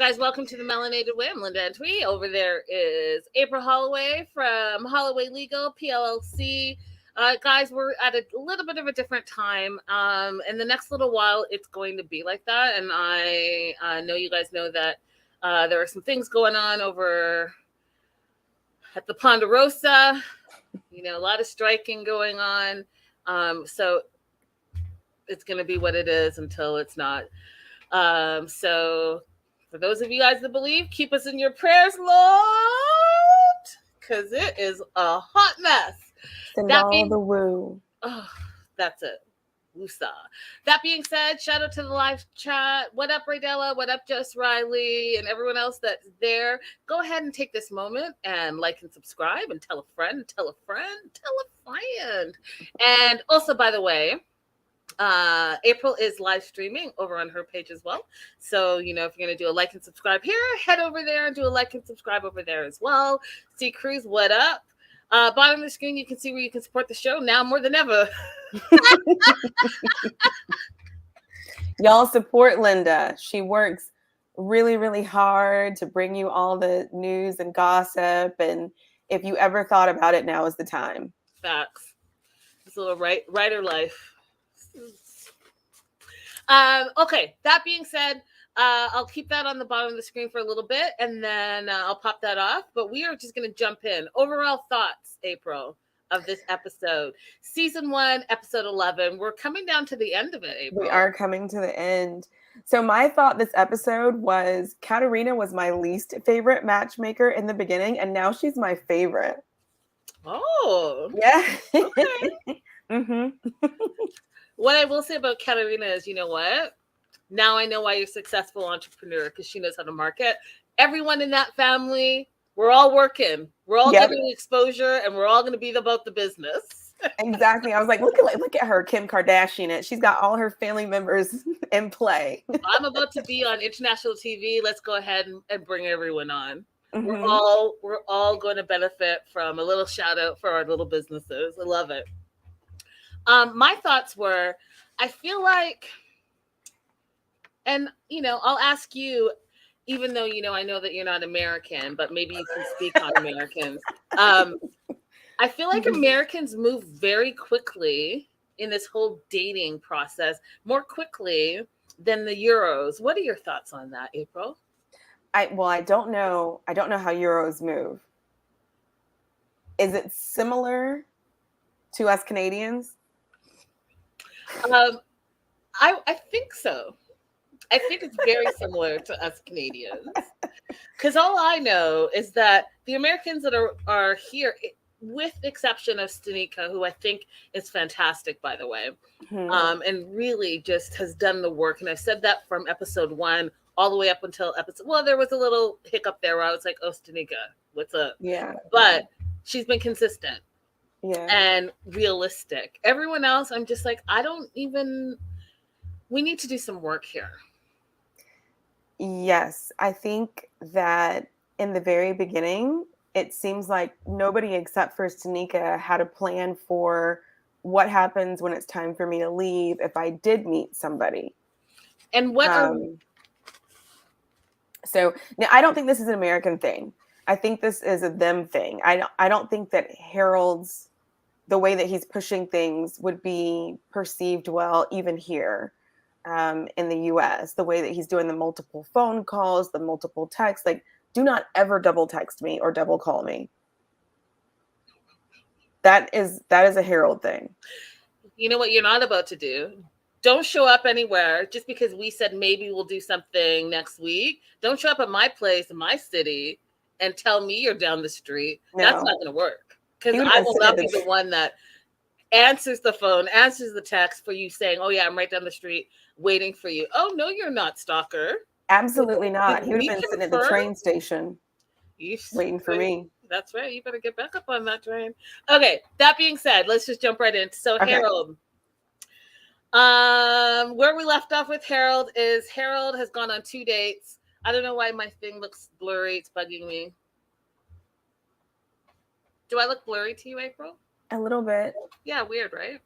guys, welcome to the Melanated Way. I'm Linda Antwi. Over there is April Holloway from Holloway Legal, PLLC. Guys, we're at a little bit of a different time. In the next little while, it's going to be like that. And I know you guys know that there are some things going on over at the Ponderosa. You know, a lot of striking going on. So it's going to be what it is until it's not. So for those of you guys that believe, keep us in your prayers, Lord, because it is a hot mess. Send all the woo. Oh, that's it. Wusa. That being said, shout out to the live chat. What up, Raydella? What up, Jess Riley, and everyone else that's there? Go ahead and take this moment and like and subscribe and tell a friend, tell a friend, tell a friend. And also, by the way, April is live streaming over on her page as well. So, you know, if you're going to do a like and subscribe here, head over there and do a like and subscribe over there as well. C Cruz, what up? Bottom of the screen, you can see where you can support the show now more than ever. Y'all support Linda. She works really, really hard to bring you all the news and gossip. And if you ever thought about it, now is the time. Facts. It's a little writer life. Okay, that being said, I'll keep that on the bottom of the screen for a little bit, and then I'll pop that off. But we are just going to jump in. Overall thoughts, April, of this episode. Season 1, episode 11. We're coming down to the end of it, April. We are coming to the end. So my thought this episode was Katerina was my least favorite matchmaker in the beginning, and now she's my favorite. Oh. Yeah. Okay. Mm-hmm. What I will say about Katerina is, you know what? Now I know why you're a successful entrepreneur, because she knows how to market. Everyone in that family, we're all working. We're all getting exposure, and we're all going to be about the business. Exactly. I was like, look at her, Kim Kardashian. It. She's got all her family members in play. I'm about to be on international TV. Let's go ahead and bring everyone on. Mm-hmm. We're all going to benefit from a little shout out for our little businesses. I love it. My thoughts were, I feel like, and, you know, I'll ask you, even though, you know, I know that you're not American, but maybe you can speak on Americans. I feel like Americans move very quickly in this whole dating process, more quickly than the Euros. What are your thoughts on that, April? I don't know. I don't know how Euros move. Is it similar to us Canadians? I think so. I think it's very similar to us Canadians. Because all I know is that the Americans that are here, with the exception of Stanika, who I think is fantastic, by the way, and really just has done the work. And I've said that from episode 1 all the way up until there was a little hiccup there where I was like, oh, Stanika, what's up? Yeah. But she's been consistent. Yeah. And realistic. Everyone else, I'm just like, we need to do some work here. Yes. I think that in the very beginning, it seems like nobody except for Stanika had a plan for what happens when it's time for me to leave if I did meet somebody. And what so now I don't think this is an American thing. I think this is a them thing. I don't think that Harold's, the way that he's pushing things would be perceived well, even here in the US, the way that he's doing the multiple phone calls, the multiple texts, like, do not ever double text me or double call me. That is a Harold thing. You know what you're not about to do? Don't show up anywhere just because we said maybe we'll do something next week. Don't show up at my place in my city and tell me you're down the street. No. That's not going to work. Because I will not be the one that answers the phone, answers the text for you saying, oh, yeah, I'm right down the street waiting for you. Oh, no, you're not, stalker. Absolutely not. He would have been sitting at the train station waiting for me. That's right. You better get back up on that train. Okay, that being said, let's just jump right in. So okay. Harold. Where we left off with Harold is Harold has gone on 2 dates. I don't know why my thing looks blurry. It's bugging me. Do I look blurry to you, April? A little bit. Yeah, weird, right?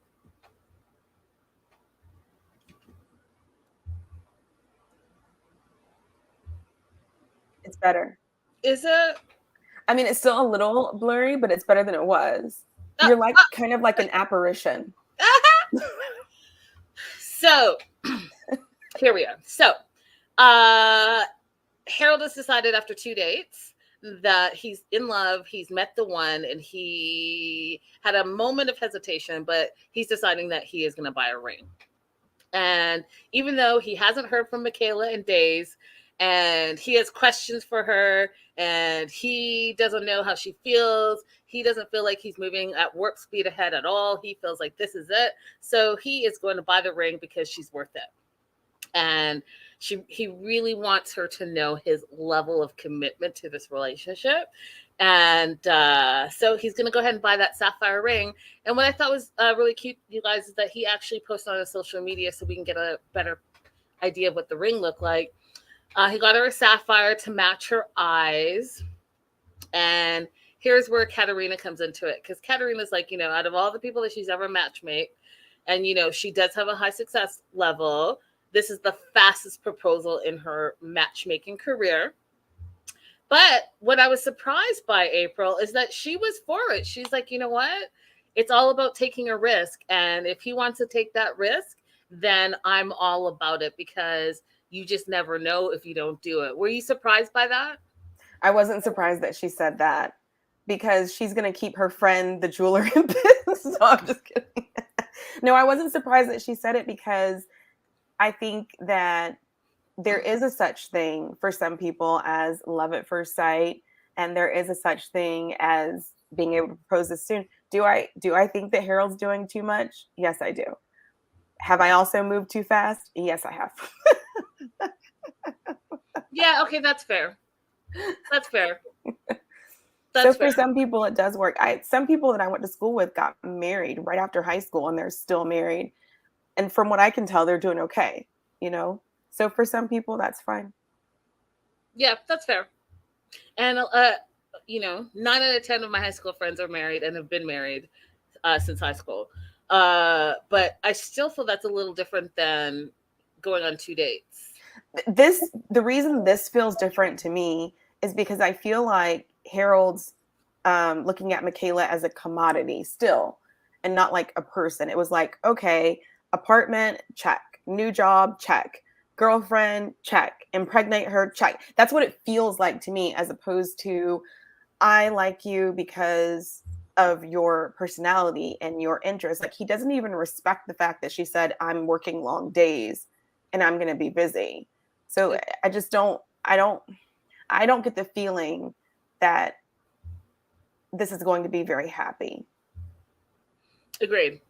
It's better. Is it? I mean, it's still a little blurry, but it's better than it was. You're like kind of like an apparition. So here we are. So Harold has decided after 2 dates that he's in love. He's met the one, and he had a moment of hesitation, but he's deciding that he is going to buy a ring. And even though he hasn't heard from Michaela in days, and he has questions for her, and he doesn't know how she feels, he doesn't feel like he's moving at warp speed ahead at all. He feels like this is it. So he is going to buy the ring because she's worth it. And he really wants her to know his level of commitment to this relationship. And so he's going to go ahead and buy that sapphire ring. And what I thought was really cute, you guys, is that he actually posted on his social media so we can get a better idea of what the ring looked like. He got her a sapphire to match her eyes. And here's where Katerina comes into it. Because Katerina's like, out of all the people that she's ever matchmade, and, she does have a high success level, this is the fastest proposal in her matchmaking career. But what I was surprised by, April, is that she was for it. She's like, you know what? It's all about taking a risk. And if he wants to take that risk, then I'm all about it, because you just never know if you don't do it. Were you surprised by that? I wasn't surprised that she said that, because she's going to keep her friend, the jeweler, in business. So I'm just kidding. No, I wasn't surprised that she said it, because I think that there is a such thing for some people as love at first sight, and there is a such thing as being able to propose this soon. Do I think that Harold's doing too much? Yes, I do. Have I also moved too fast? Yes, I have. Yeah, okay, that's fair. That's fair. So for some people, it does work. Some people that I went to school with got married right after high school, and they're still married. And from what I can tell, they're doing okay, So for some people, that's fine. Yeah, that's fair. And, 9 out of 10 of my high school friends are married and have been married since high school. But I still feel that's a little different than going on 2 dates. The reason this feels different to me is because I feel like Harold's looking at Michaela as a commodity still, and not like a person. It was like, okay, apartment, check. New job, check. Girlfriend, check. Impregnate her, check. That's what it feels like to me, as opposed to, I like you because of your personality and your interests. Like, he doesn't even respect the fact that she said, I'm working long days and I'm going to be busy. So I don't get the feeling that this is going to be very happy. Agreed.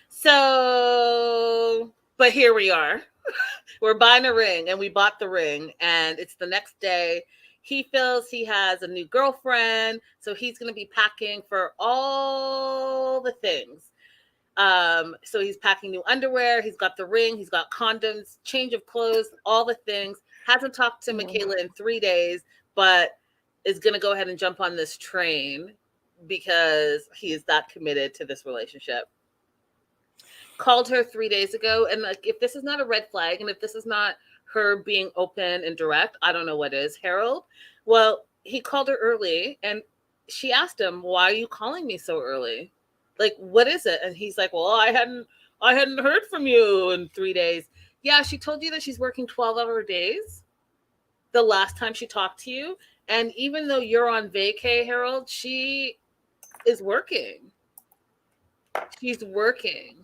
So, but here we are. We're buying a ring, and we bought the ring, and it's the next day. He feels he has a new girlfriend, so he's going to be packing for all the things. So he's packing new underwear. He's got the ring. He's got condoms, change of clothes, all the things. Hasn't talked to Michaela in 3 days, but is going to go ahead and jump on this train because he is that committed to this relationship. Called her 3 days ago, and like, if this is not a red flag, and if this is not her being open and direct, I don't know what is. Harold, well, he called her early, and she asked him, why are you calling me so early? Like, what is it? And he's like, well, I hadn't heard from you in 3 days. Yeah, she told you that she's working 12-hour days the last time she talked to you. And even though you're on vacay, Harold, she is working. She's working.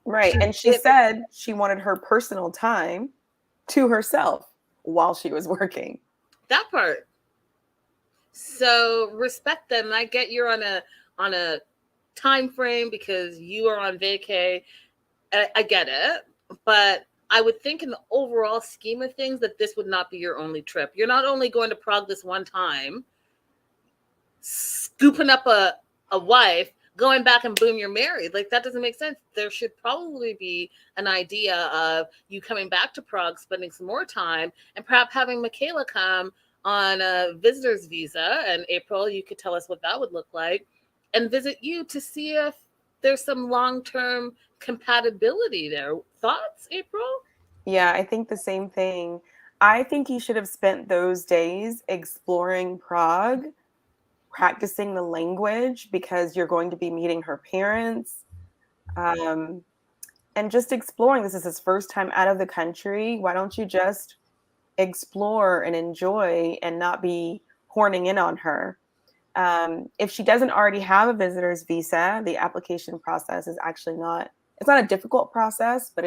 Right. And she said she wanted her personal time to herself while she was working. That part. So respect them. And I get you're on a time frame because you are on vacay. I get it. But I would think in the overall scheme of things that this would not be your only trip. You're not only going to Prague this one time, scooping up a wife, going back and boom, you're married. Like, that doesn't make sense. There should probably be an idea of you coming back to Prague, spending some more time, and perhaps having Michaela come on a visitor's visa. And April, you could tell us what that would look like, and visit you to see if there's some long-term compatibility there. Thoughts, April? Yeah, I think the same thing. I think he should have spent those days exploring Prague, practicing the language because you're going to be meeting her parents, and just exploring. This is his first time out of the country. Why don't you just explore and enjoy and not be horning in on her? If she doesn't already have a visitor's visa, the application process is actually it's not a difficult process, but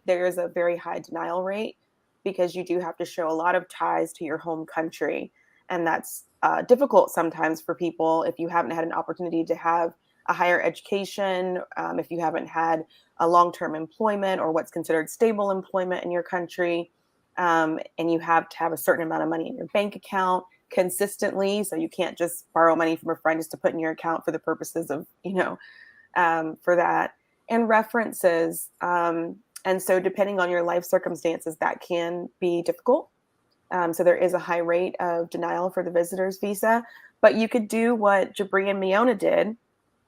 there is a very high denial rate because you do have to show a lot of ties to your home country. And that's difficult sometimes for people if you haven't had an opportunity to have a higher education, if you haven't had a long-term employment or what's considered stable employment in your country, and you have to have a certain amount of money in your bank account consistently. So you can't just borrow money from a friend just to put in your account for the purposes of, for that. And references. And so depending on your life circumstances, that can be difficult. So there is a high rate of denial for the visitor's visa. But you could do what Jabri and Miona did,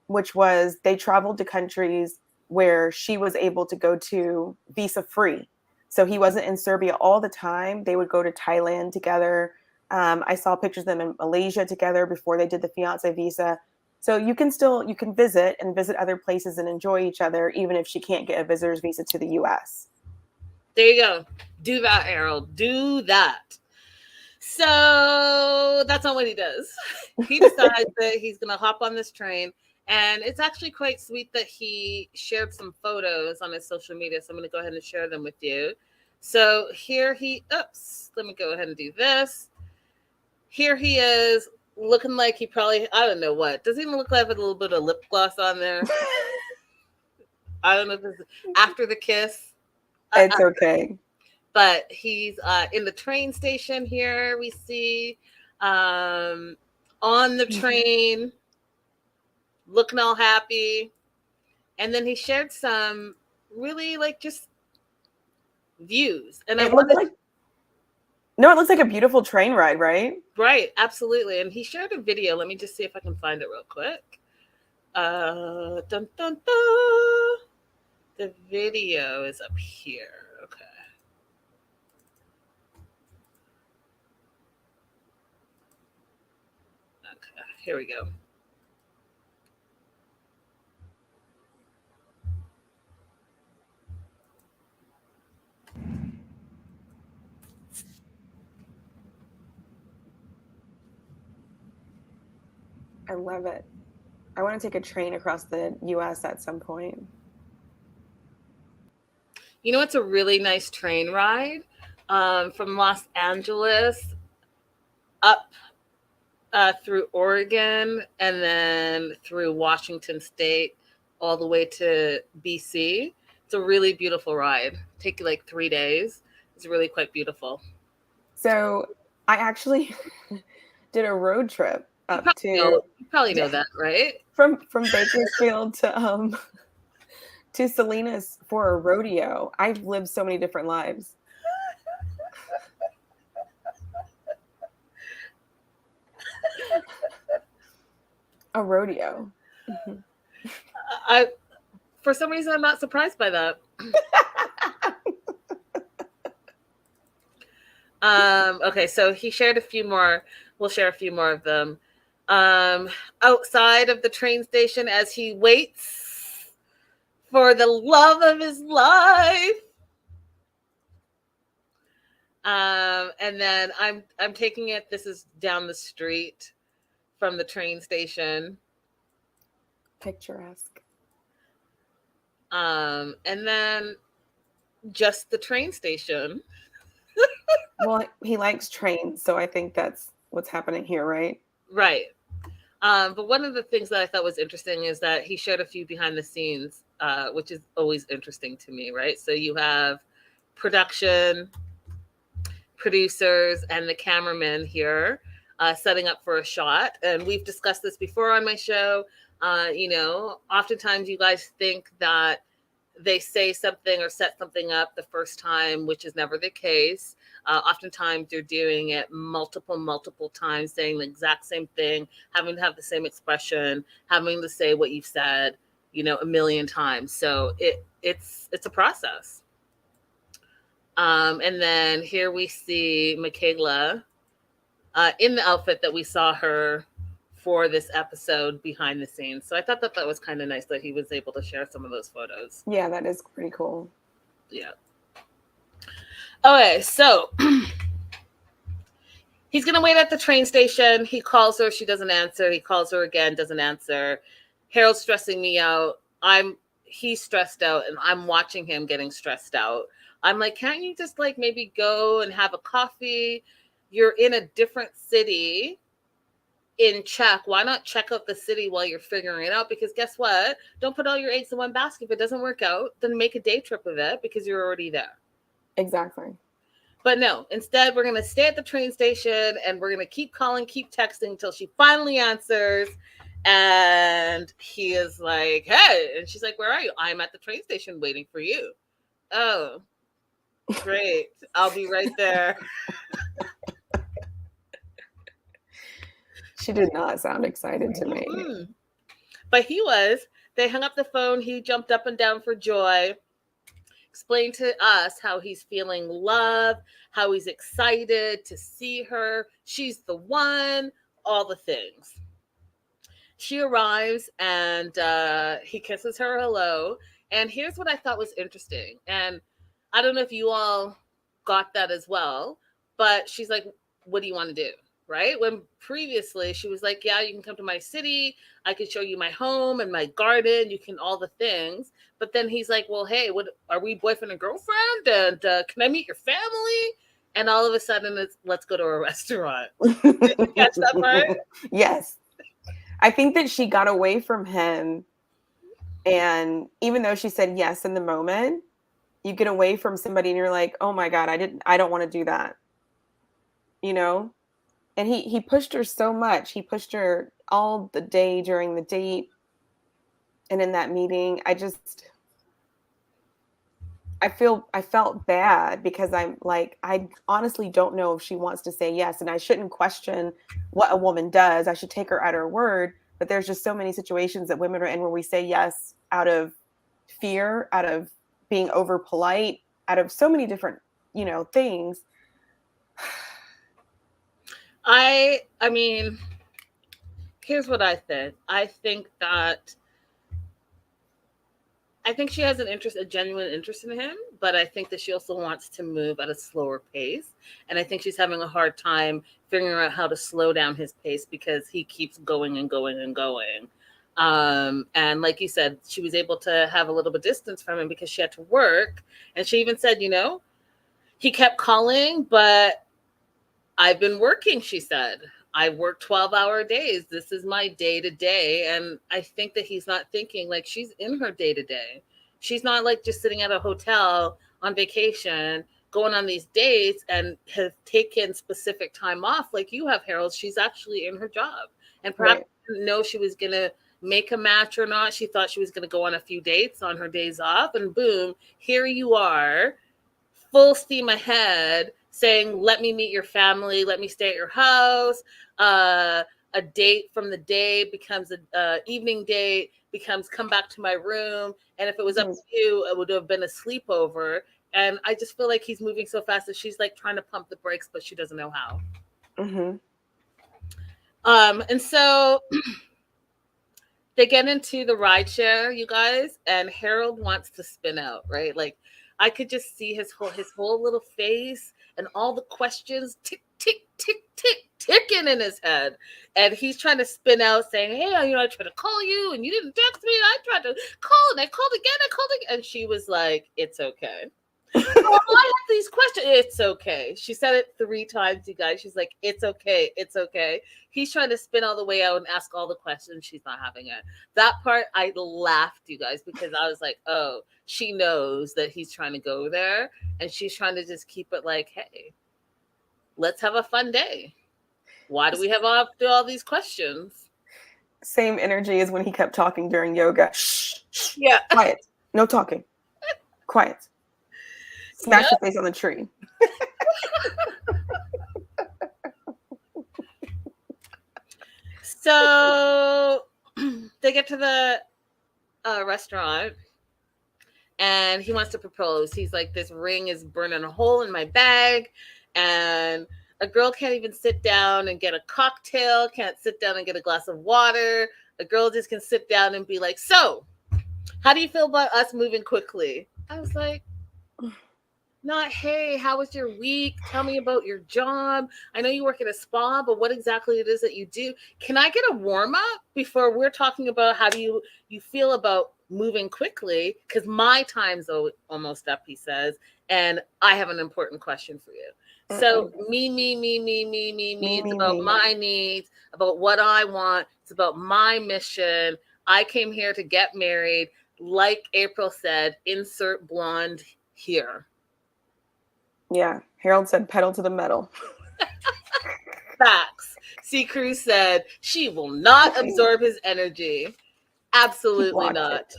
which was they traveled to countries where she was able to go to visa free. So he wasn't in Serbia all the time. They would go to Thailand together. I saw pictures of them in Malaysia together before they did the fiance visa. So you can visit other places and enjoy each other, even if she can't get a visitor's visa to the US. There you go. Do that, Harold. Do that. So that's not what he does. He decides that he's going to hop on this train. And it's actually quite sweet that he shared some photos on his social media. So I'm going to go ahead and share them with you. So here let me go ahead and do this. Here he is looking like he probably, I don't know what. Does he even look like with a little bit of lip gloss on there? I don't know if this is after the kiss. It's okay. But he's in the train station here. We see on the train, looking all happy. And then he shared some really just views. And it looks like a beautiful train ride, right? Right, absolutely. And he shared a video. Let me just see if I can find it real quick. Dun, dun, dun. The video is up here. Okay. Here we go. I love it. I want to take a train across the US at some point. You know, it's a really nice train ride from Los Angeles up through Oregon and then through Washington State all the way to BC. It's a really beautiful ride. Take you 3 days. It's really quite beautiful. So I actually did a road trip up you probably know that, right? From Bakersfield to Salinas for a rodeo. I've lived so many different lives. A rodeo. For some reason, I'm not surprised by that. Okay, so he shared a few more. We'll share a few more of them. Outside of the train station as he waits for the love of his life. And then I'm taking it. This is down the street from the train station. Picturesque. And then just the train station. Well, he likes trains, so I think that's what's happening here, right? Right. But one of the things that I thought was interesting is that he showed a few behind the scenes, which is always interesting to me, right? So you have production, producers, and the cameraman here setting up for a shot. And we've discussed this before on my show. Oftentimes you guys think that they say something or set something up the first time, which is never the case. Oftentimes they're doing it multiple times, saying the exact same thing, having to have the same expression, having to say what you've said, a million times. So it's a process. And then here we see Michaela in the outfit that we saw her for this episode behind the scenes. So I thought that was kind of nice that he was able to share some of those photos. Yeah, that is pretty cool. Yeah. Okay, so he's going to wait at the train station. He calls her. She doesn't answer. He calls her again, doesn't answer. Harold's stressing me out. He's stressed out, and I'm watching him getting stressed out. I'm like, can't you just like maybe go and have a coffee? You're in a different city in Czech. Why not check out the city while you're figuring it out? Because guess what? Don't put all your eggs in one basket. If it doesn't work out, then make a day trip of it because you're already there. Exactly. But no, instead, we're going to stay at the train station and we're going to keep calling, keep texting until she finally answers. And he is like, hey. And she's like, where are you? I'm at the train station waiting for you. Oh, great. I'll be right there. She did not sound excited to me. Mm-hmm. But he was. They hung up the phone. He jumped up and down for joy. Explained to us how he's feeling love, how he's excited to see her. She's the one, all the things. She arrives and he kisses her hello. And here's what I thought was interesting. And I don't know if you all got that as well, but she's like, what do you want to do? Right? When previously she was like, yeah, you can come to my city. I can show you my home and my garden. You can all the things. But then he's like, well, hey, what are we boyfriend and girlfriend? And can I meet your family? And all of a sudden it's, let's go to a restaurant. Did you catch that part? Yes. I think that she got away from him. And even though she said yes in the moment, you get away from somebody and you're like, oh my God, I don't want to do that. You know? And he pushed her so much. He pushed her all the day during the date. And in that meeting, I felt bad because I'm like, I honestly don't know if she wants to say yes. And I shouldn't question what a woman does. I should take her at her word. But there's just so many situations that women are in where we say yes out of fear, out of being over polite, out of so many different, things. I mean, here's what I think. I think she has a genuine interest in him, but I think that she also wants to move at a slower pace. And I think she's having a hard time figuring out how to slow down his pace because he keeps going and going and going. And like you said, she was able to have a little bit of distance from him because she had to work. And she even said, he kept calling, but I've been working, she said. I work 12-hour days. This is my day-to-day. And I think that he's not thinking like she's in her day-to-day. She's not like just sitting at a hotel on vacation, going on these dates and have taken specific time off like you have, Harold. She's actually in her job. And perhaps didn't know she was going to make a match or not. She thought she was going to go on a few dates on her days off. And boom, here you are, full steam ahead, saying, let me meet your family, let me stay at your house. A date from the day becomes an evening date, becomes come back to my room. And if it was up to you, it would have been a sleepover. And I just feel like he's moving so fast that she's like trying to pump the brakes, but she doesn't know how. Mm-hmm. And so they get into the rideshare, you guys, and Harold wants to spin out, right? Like I could just see his whole little face and all the questions tick, tick, tick, tick, ticking in his head. And he's trying to spin out saying, hey, I tried to call you and you didn't text me. I tried to call and I called again. And she was like, it's okay. I have these questions. It's okay. She said it 3 times, you guys. She's like, it's okay. It's okay. He's trying to spin all the way out and ask all the questions. She's not having it. That part, I laughed, you guys, because I was like, oh, she knows that he's trying to go there. And she's trying to just keep it like, hey, let's have a fun day. Why do we have to do all these questions? Same energy as when he kept talking during yoga. Shh, shh, yeah. Quiet. No talking. Quiet. Smash your face on the tree. So they get to the restaurant and he wants to propose. He's like, this ring is burning a hole in my bag, and a girl can't even sit down and get a cocktail, can't sit down and get a glass of water. A girl just can sit down and be like, so, how do you feel about us moving quickly? I was like, not, hey, how was your week? Tell me about your job. I know you work at a spa, but what exactly it is that you do? Can I get a warm up before we're talking about how do you feel about moving quickly? Because my time's almost up, he says, and I have an important question for you. So me. It's about my needs, about what I want. It's about my mission. I came here to get married. Like April said, insert blonde here. Yeah, Harold said pedal to the metal. Facts. C. Cruz said she will not absorb his energy. Absolutely not.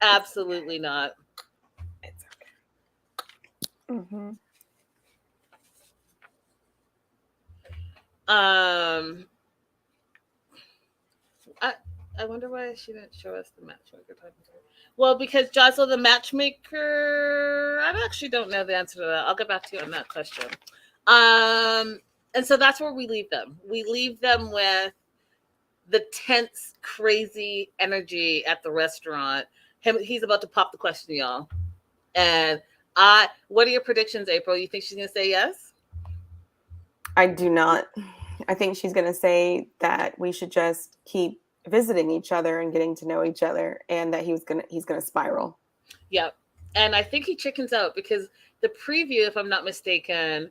Absolutely not. It's okay. Mm-hmm. I wonder why she didn't show us the matchmaker talking to her. Well, because Jocelyn, the matchmaker, I actually don't know the answer to that. I'll get back to you on that question. And so that's where we leave them. We leave them with the tense, crazy energy at the restaurant. He's about to pop the question, y'all. And what are your predictions, April? You think she's going to say yes? I do not. I think she's going to say that we should just keep visiting each other and getting to know each other, and that he's going to spiral. Yep. And I think he chickens out because the preview, if I'm not mistaken,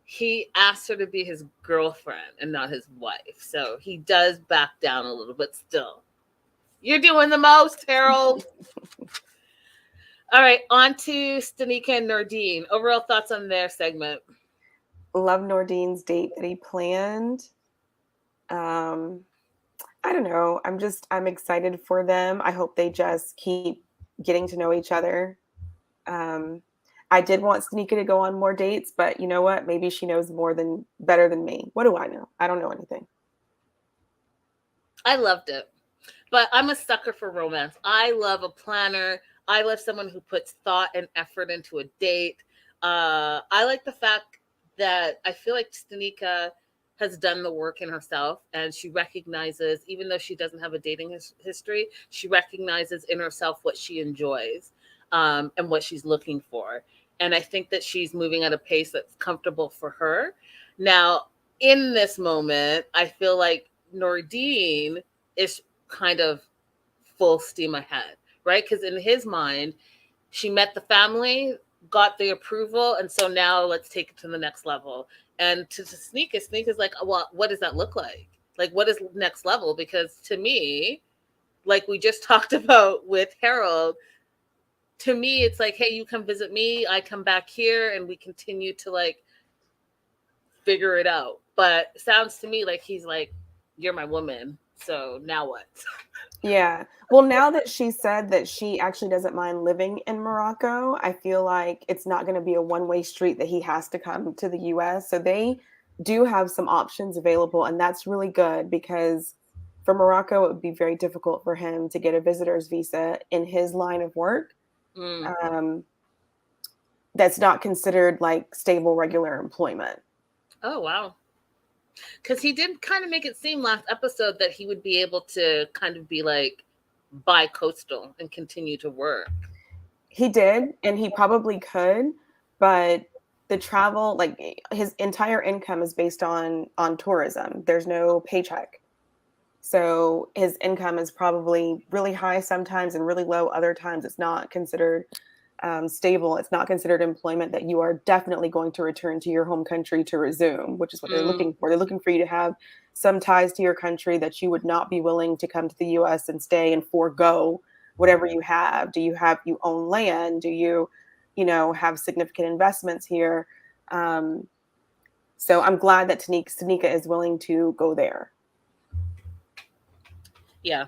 he asked her to be his girlfriend and not his wife. So he does back down a little bit still. You're doing the most, Harold. All right, on to Stanika and Nordeen. Overall thoughts on their segment? Love Nordeen's date that he planned. I don't know. I'm excited for them. I hope they just keep getting to know each other. I did want Stanika to go on more dates, but you know what? Maybe she knows better than me. What do I know? I don't know anything. I loved it, but I'm a sucker for romance. I love a planner. I love someone who puts thought and effort into a date. I like the fact that I feel like Stanika has done the work in herself, and she recognizes, even though she doesn't have a dating history, she recognizes in herself what she enjoys and what she's looking for. And I think that she's moving at a pace that's comfortable for her. Now, in this moment, I feel like Nordeen is kind of full steam ahead, right? Because in his mind, she met the family, got the approval, and so now let's take it to the next level. And to Stanika is like, well, what does that look like? Like, what is next level? Because to me, like we just talked about with Harold, to me, it's like, hey, you come visit me, I come back here, and we continue to like figure it out. But it sounds to me like he's like, you're my woman. So now what? Yeah. Well, now that she said that she actually doesn't mind living in Morocco, I feel like it's not going to be a one-way street that he has to come to the US. So they do have some options available, and that's really good because for Morocco, it would be very difficult for him to get a visitor's visa in his line of work. That's not considered like stable, regular employment. Oh, wow. Because he did kind of make it seem last episode that he would be able to kind of be like bi-coastal and continue to work. He did, and he probably could, but the travel, like his entire income is based on tourism. There's no paycheck. So his income is probably really high sometimes and really low other times. It's not considered stable. It's not considered employment that you are definitely going to return to your home country to resume, which is what they're looking for. They're looking for you to have some ties to your country, that you would not be willing to come to the US and stay and forego whatever you have. You own land? Do you have significant investments here? So I'm glad that Stanika is willing to go there. Yeah.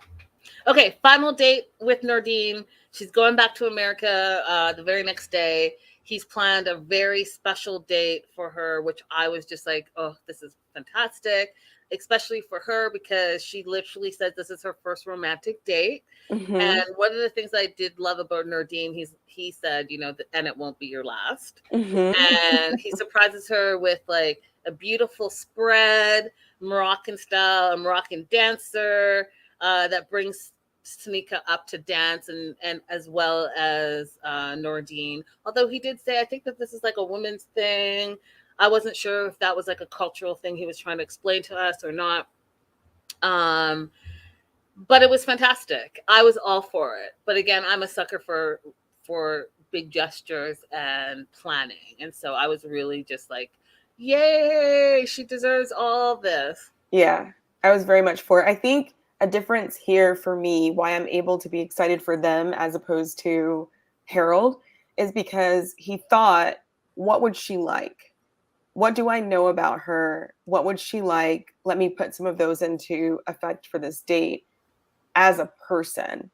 Okay, final date with Nordeen. She's going back to America the very next day. He's planned a very special date for her, which I was just like, oh, this is fantastic. especially for her, because she literally said this is her first romantic date. Mm-hmm. And one of the things I did love about Nordeen, he said, and it won't be your last. Mm-hmm. And he surprises her with like a beautiful spread, Moroccan style, a Moroccan dancer that brings Stanika up to dance, and as well as Nordeen. Although he did say, I think that this is like a women's thing. I wasn't sure if that was like a cultural thing he was trying to explain to us or not. But it was fantastic. I was all for it. But again, I'm a sucker for big gestures and planning. And so I was really just like, yay, she deserves all this. Yeah, I was very much for it. I think a difference here for me, why I'm able to be excited for them as opposed to Harold, is because he thought, what would she like? What do I know about her? What would she like? Let me put some of those into effect for this date as a person,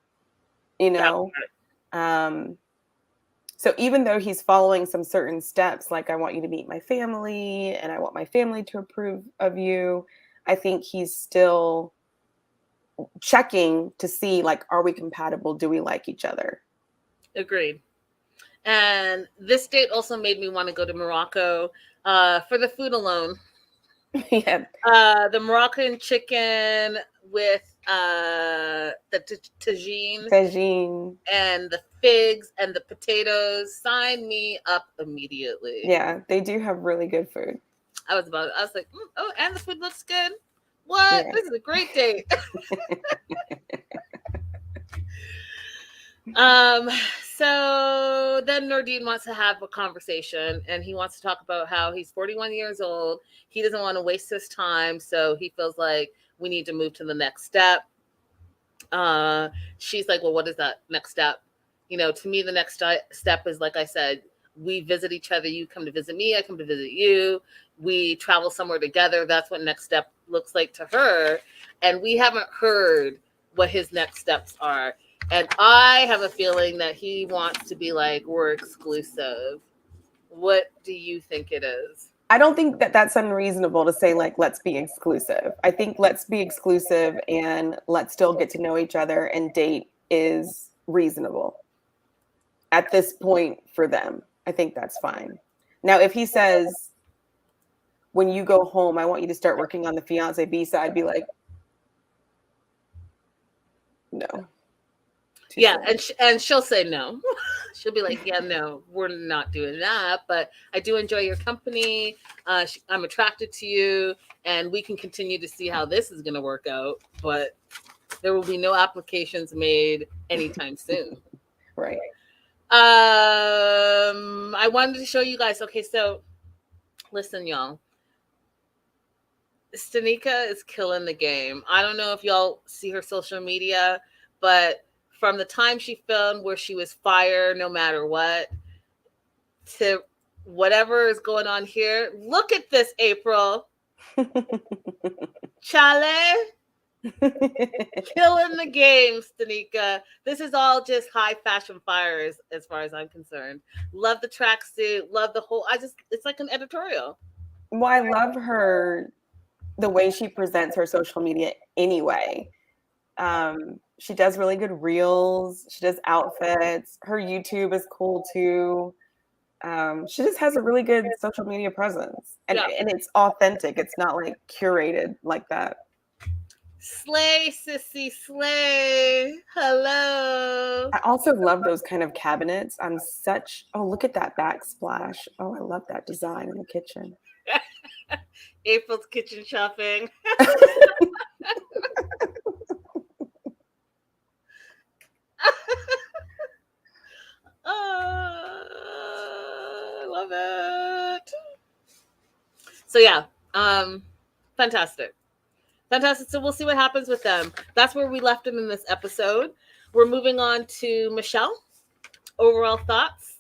So even though he's following some certain steps, like I want you to meet my family and I want my family to approve of you, I think he's still checking to see, like, are we compatible? Do we like each other? Agreed. And this date also made me want to go to Morocco for the food alone. Yeah. The Moroccan chicken with the tagine and the figs and the potatoes. Sign me up immediately. Yeah, they do have really good food. I was like, oh, and the food looks good. What? Yeah. This is a great date. So then Nordeen wants to have a conversation, and he wants to talk about how he's 41 years old. He doesn't want to waste his time, so he feels like we need to move to the next step. She's like, well, what is that next step? To me, the next step is, like I said, we visit each other. You come to visit me. I come to visit you. We travel somewhere together. That's what next step looks like to her. And we haven't heard what his next steps are. And I have a feeling that he wants to be like, we're exclusive. What do you think it is? I don't think that that's unreasonable to say, like, let's be exclusive. I think let's be exclusive and let's still get to know each other and date is reasonable at this point for them. I think that's fine. Now, if he says, when you go home, I want you to start working on the fiance visa, I'd be like, no. Yeah, and she'll say no. She'll be like, yeah, no, we're not doing that. But I do enjoy your company. I'm attracted to you, and we can continue to see how this is going to work out. But there will be no applications made anytime soon. Right. I wanted to show you guys. Okay, so listen, y'all. Stanika is killing the game. I don't know if y'all see her social media, but from the time she filmed where she was fire no matter what to whatever is going on here. Look at this, April. Chale. Killing the game, Stanika. This is all just high fashion fires as far as I'm concerned. Love the tracksuit. Love the whole. It's like an editorial. Well, I love her, the way she presents her social media anyway. She does really good reels. She does outfits. Her YouTube is cool too. She just has a really good social media presence, and it's authentic. It's not like curated like that. Slay, sissy, slay. Hello. I also love those kind of cabinets. Look at that backsplash. Oh, I love that design in the kitchen. April's kitchen shopping. I love it. So yeah, fantastic. So we'll see what happens with them. That's where we left them in this episode. We're moving on to Michelle. Overall thoughts?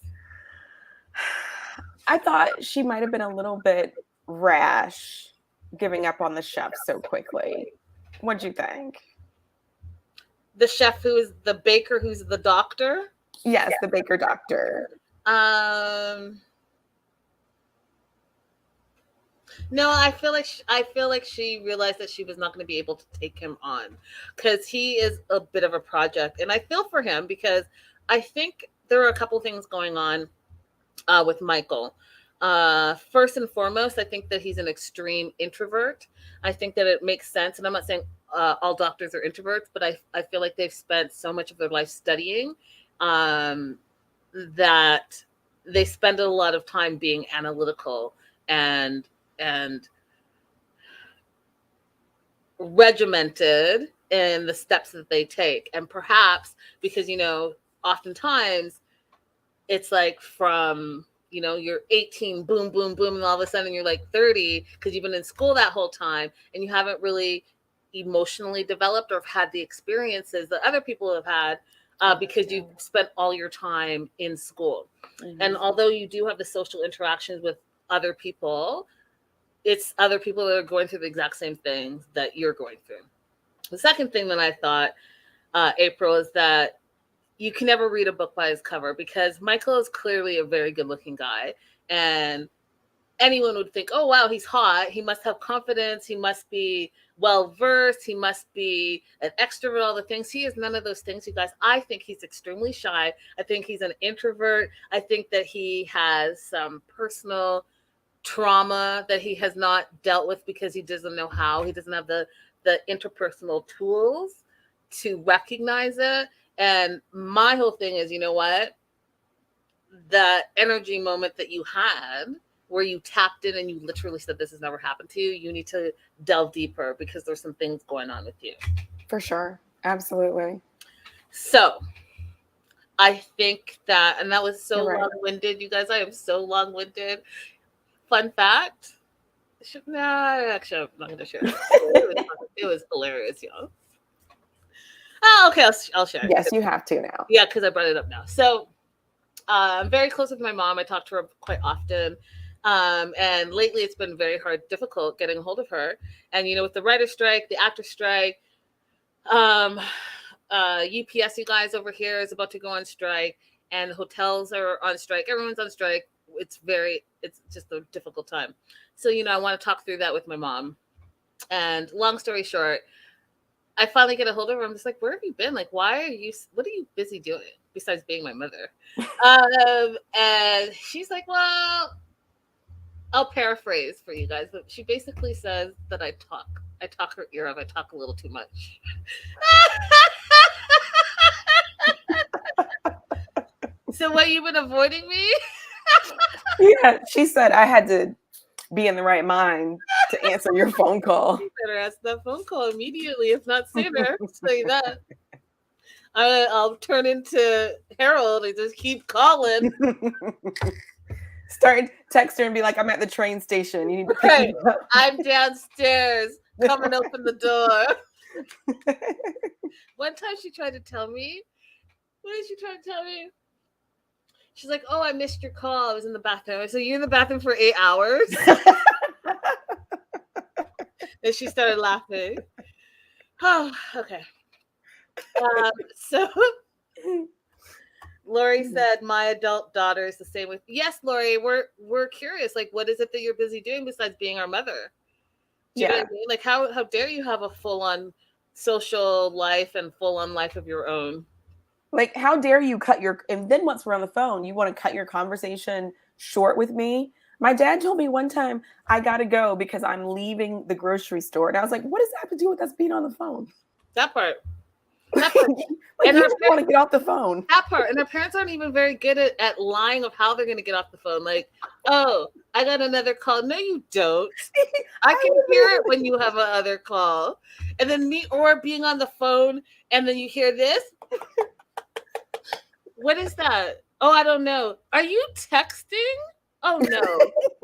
I thought she might have been a little bit rash giving up on the chef so quickly. What'd you think? The chef who is the baker who's the doctor? Yes, the baker doctor. No, I feel like she realized that she was not going to be able to take him on because he is a bit of a project, and I feel for him because I think there are a couple things going on with Michael. First and foremost, I think that he's an extreme introvert. I think that it makes sense, and I'm not saying all doctors are introverts, but I feel like they've spent so much of their life studying um, that they spend a lot of time being analytical and regimented in the steps that they take. And perhaps because, oftentimes it's like from, you're 18, boom, boom, boom, and all of a sudden you're like 30 because you've been in school that whole time and you haven't really emotionally developed or had the experiences that other people have had because you've spent all your time in school. Mm-hmm. And although you do have the social interactions with other people, it's other people that are going through the exact same things that you're going through. The second thing that I thought, April, is that you can never read a book by its cover because Michael is clearly a very good looking guy. And anyone would think, oh, wow, he's hot. He must have confidence. He must be well versed. He must be an extrovert, all the things. He is none of those things, you guys. I think he's extremely shy. I think he's an introvert. I think that he has some personal trauma that he has not dealt with because he doesn't know how. He doesn't have the interpersonal tools to recognize it. And my whole thing is, you know what? The energy moment that you had where you tapped in and you literally said this has never happened to you, you need to delve deeper because there's some things going on with you. For sure. Absolutely. So I think that, and that was so long-winded, you guys. I am so long-winded. Fun fact. No, actually, I'm not going to share it. It was hilarious, y'all. Oh, okay, I'll share it. Yes, you have to now. Yeah, because I brought it up now. So I'm very close with my mom. I talk to her quite often. And lately it's been very difficult getting a hold of her. And, with the writer strike, the actor strike, UPS, you guys, over here is about to go on strike, and the hotels are on strike. Everyone's on strike. It's just a difficult time. So, I want to talk through that with my mom. And long story short, I finally get a hold of her. I'm just like, where have you been? Like, what are you busy doing besides being my mother? And she's like, well, I'll paraphrase for you guys, but she basically says that I talk her ear off. I talk a little too much. So what, you've been avoiding me? Yeah, she said I had to be in the right mind to answer your phone call. You better answer that phone call immediately, if not sooner. I'll tell you that. I'll turn into Harold and just keep calling. Start text her and be like, I'm at the train station. You need to pick me up. I'm downstairs. Come and open the door. One time she tried to tell me. What did she try to tell me? She's like, oh, I missed your call. I was in the bathroom. I said, you're in the bathroom for 8 hours? And she started laughing. Oh, okay. So Lori said, my adult daughter is the same with. Yes, Lori, we're curious. Like, what is it that you're busy doing besides being our mother? Do you know what I mean? Like, how dare you have a full-on social life and full-on life of your own? Like, how dare you and then once we're on the phone, you want to cut your conversation short with me? My dad told me one time, I got to go because I'm leaving the grocery store. And I was like, what does that have to do with us being on the phone? That part. Like, and you just want to get off the phone. That part. And our parents aren't even very good at lying of how they're going to get off the phone. Like, oh, I got another call. No, you don't. I can hear it when you have another call. And then or being on the phone and then you hear this. What is that? Oh, I don't know. Are you texting? Oh, no.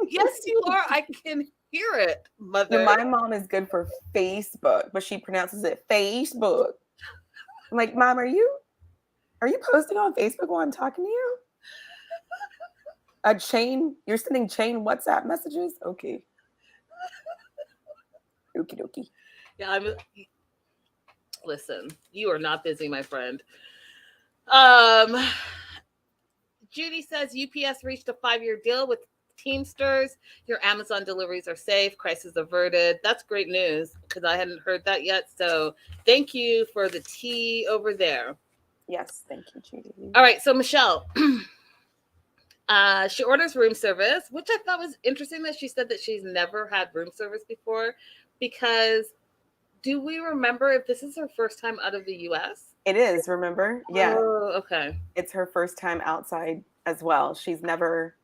Yes, you are. I can hear it, mother. My mom is good for Facebook, but she pronounces it Facebook. I'm like, Mom, are you posting on Facebook while I'm talking to you? You're sending chain WhatsApp messages? Okay. Okie dokie. Yeah, listen, you are not busy, my friend. Judy says UPS reached a 5-year deal with Teamsters. Your Amazon deliveries are safe. Crisis averted. That's great news because I hadn't heard that yet. So thank you for the tea over there. Yes, thank you, Judy. All right, so Michelle, she orders room service, which I thought was interesting that she said that she's never had room service before, because do we remember if this is her first time out of the U.S.? It is, remember? Yeah. Oh, okay. It's her first time outside as well. She's never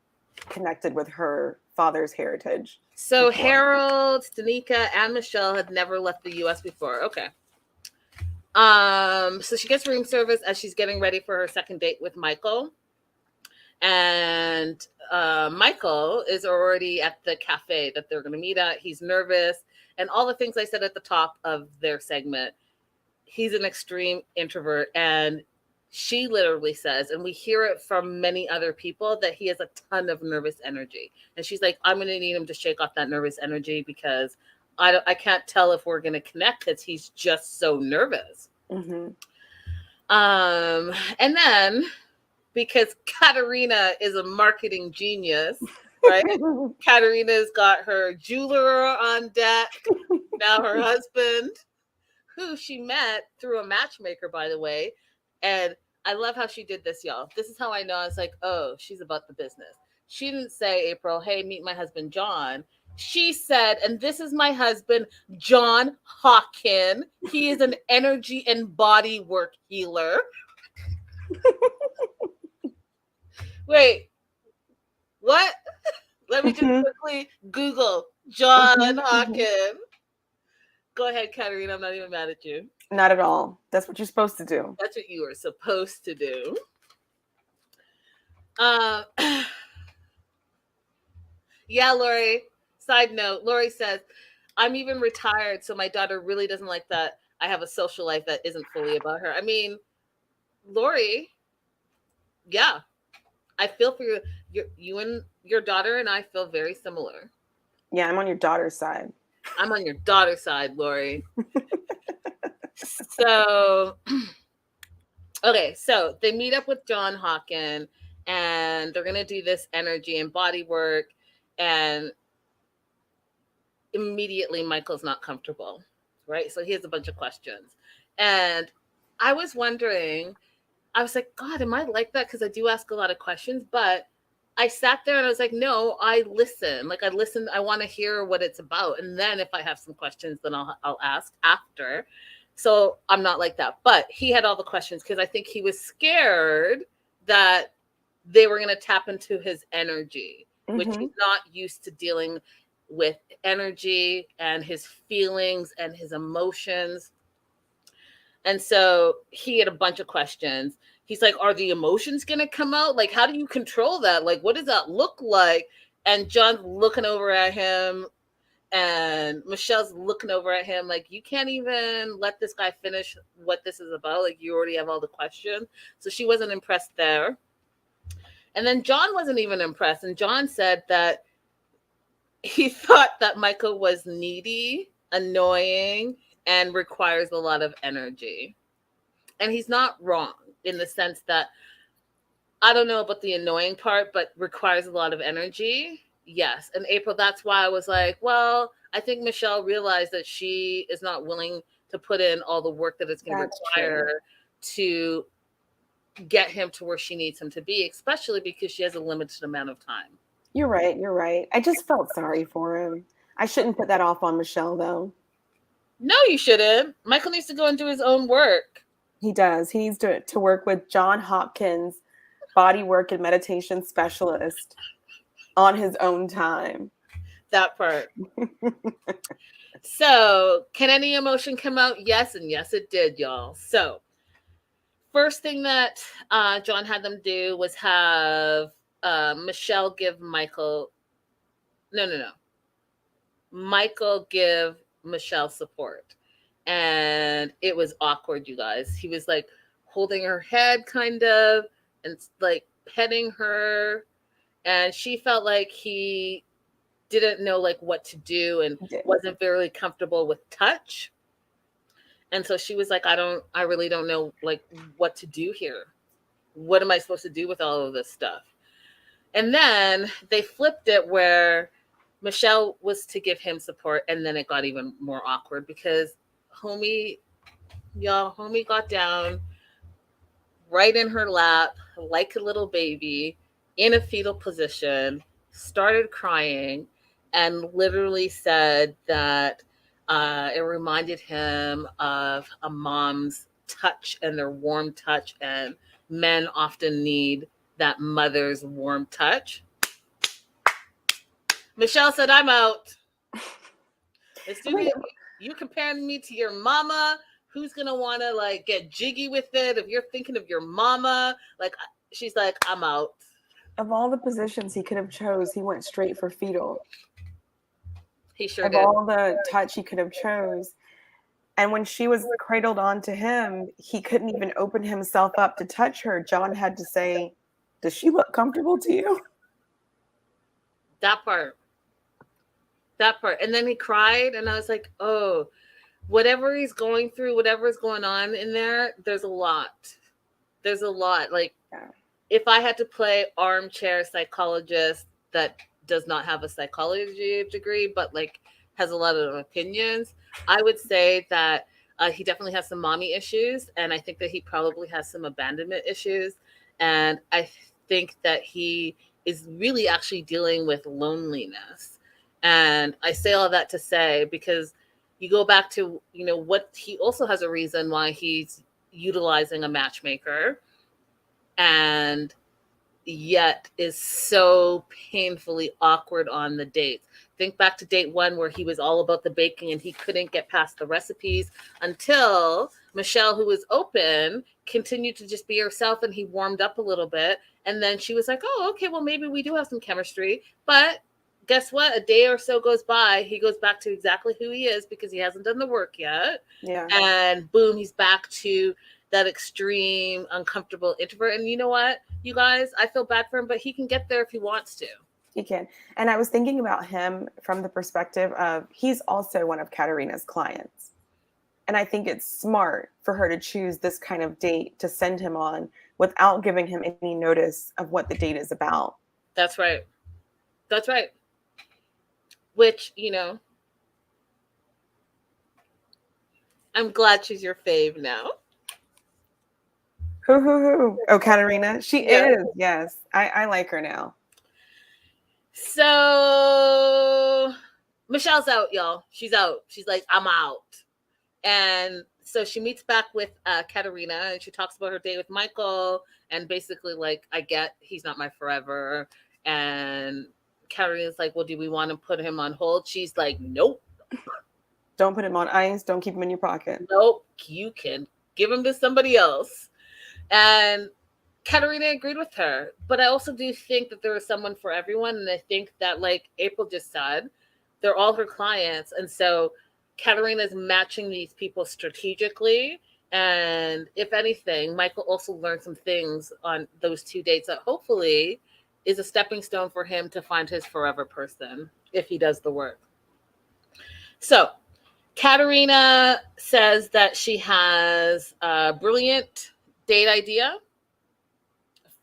connected with her father's heritage. So before. Harold, Stanika, and Michelle had never left the U.S. before. Okay. So she gets room service as she's getting ready for her second date with Michael. And Michael is already at the cafe that they're going to meet at. He's nervous. And all the things I said at the top of their segment, he's an extreme introvert. And she literally says, and we hear it from many other people, that he has a ton of nervous energy. And she's like, I'm going to need him to shake off that nervous energy because I can't tell if we're going to connect because he's just so nervous. Mm-hmm. And then, because Katerina is a marketing genius, right? Katerina's got her jeweler on deck. Now her husband, who she met through a matchmaker, by the way. And I love how she did this, y'all. This is how I know. I was like, oh, she's about the business. She didn't say, April, hey, meet my husband, John. She said, and this is my husband, John Hawken. He is an energy and body work healer. Wait, what? Let me just quickly Google John Hawken. Go ahead, Katerina. I'm not even mad at you. Not at all. That's what you're supposed to do. That's what you were supposed to do. Yeah, Lori. Side note, Lori says, I'm even retired, so my daughter really doesn't like that I have a social life that isn't fully about her. I mean, Lori, yeah. I feel for you. You and your daughter and I feel very similar. Yeah, I'm on your daughter's side. I'm on your daughter's side, Lori. So, okay, so they meet up with John Hawken, and they're going to do this energy and body work, and immediately Michael's not comfortable, right? So he has a bunch of questions. And I was wondering, I was like, God, am I like that? Because I do ask a lot of questions, but I sat there and I was like, no, I listen. Like I listen, I want to hear what it's about. And then if I have some questions, then I'll ask after. So I'm not like that. But he had all the questions because I think he was scared that they were going to tap into his energy, which he's not used to dealing with energy and his feelings and his emotions. And so he had a bunch of questions. He's like, are the emotions going to come out? Like, how do you control that? Like, what does that look like? And John's looking over at him and Michelle's looking over at him like, you can't even let this guy finish what this is about. Like, you already have all the questions. So she wasn't impressed there. And then John wasn't even impressed. And John said that he thought that Michael was needy, annoying, and requires a lot of energy. And he's not wrong in the sense that, I don't know about the annoying part, but requires a lot of energy. Yes. And April, that's why I was like, well, I think Michelle realized that she is not willing to put in all the work that it's going to require to get him to where she needs him to be, especially because she has a limited amount of time. You're right. You're right. I just felt sorry for him. I shouldn't put that off on Michelle, though. No, you shouldn't. Michael needs to go and do his own work. He does. He needs to work with John Hopkins, body work and meditation specialist, on his own time. That part. So, can any emotion come out? Yes, and yes, it did, y'all. So, first thing that John had them do was have Michelle give Michael... No. Michael give Michelle support. And it was awkward, you guys. He was like holding her head kind of and like petting her. And she felt like he didn't know like what to do and wasn't very comfortable with touch. And so she was like, I really don't know like what to do here. What am I supposed to do with all of this stuff? And then they flipped it where Michelle was to give him support, and then it got even more awkward because homie got down right in her lap like a little baby in a fetal position, started crying, and literally said that it reminded him of a mom's touch and their warm touch, and men often need that mother's warm touch. Michelle said, I'm out. As soon as you comparing me to your mama, who's gonna want to like get jiggy with it? If you're thinking of your mama, like she's like, I'm out. Of all the positions he could have chose, he went straight for fetal. He sure of did. all the touch he could have chose. And when she was cradled onto him, he couldn't even open himself up to touch her. John had to say, does she look comfortable to you? That part. And then he cried, and I was like, oh, whatever he's going through, whatever's going on in there, there's a lot. Like, yeah. If I had to play armchair psychologist that does not have a psychology degree, but like has a lot of opinions, I would say that he definitely has some mommy issues, and I think that he probably has some abandonment issues, and I think that he is really actually dealing with loneliness. And I say all that to say, because you go back to, what he also has a reason why he's utilizing a matchmaker, and yet is so painfully awkward on the dates. Think back to date 1 where he was all about the baking and he couldn't get past the recipes until Michelle, who was open, continued to just be herself, and he warmed up a little bit. And then she was like, oh, okay, well, maybe we do have some chemistry. But guess what? A day or so goes by. He goes back to exactly who he is because he hasn't done the work yet. Yeah. And boom, he's back to that extreme, uncomfortable introvert. And you know what, you guys, I feel bad for him, but he can get there if he wants to. He can. And I was thinking about him from the perspective of he's also one of Katerina's clients. And I think it's smart for her to choose this kind of date to send him on without giving him any notice of what the date is about. That's right. Which, I'm glad she's your fave now. Who? Oh, Katerina. She is. Yes. I like her now. So Michelle's out, y'all. She's out. She's like, I'm out. And so she meets back with Katerina, and she talks about her date with Michael, and basically like, I get he's not my forever. And Katerina's like, well, do we want to put him on hold? She's like, nope. Don't put him on ice. Don't keep him in your pocket. Nope. You can give him to somebody else. And Katerina agreed with her. But I also do think that there is someone for everyone. And I think that, like April just said, they're all her clients. And so Katerina is matching these people strategically. And if anything, Michael also learned some things on those 2 dates that hopefully is a stepping stone for him to find his forever person if he does the work. So Katerina says that she has a brilliant date idea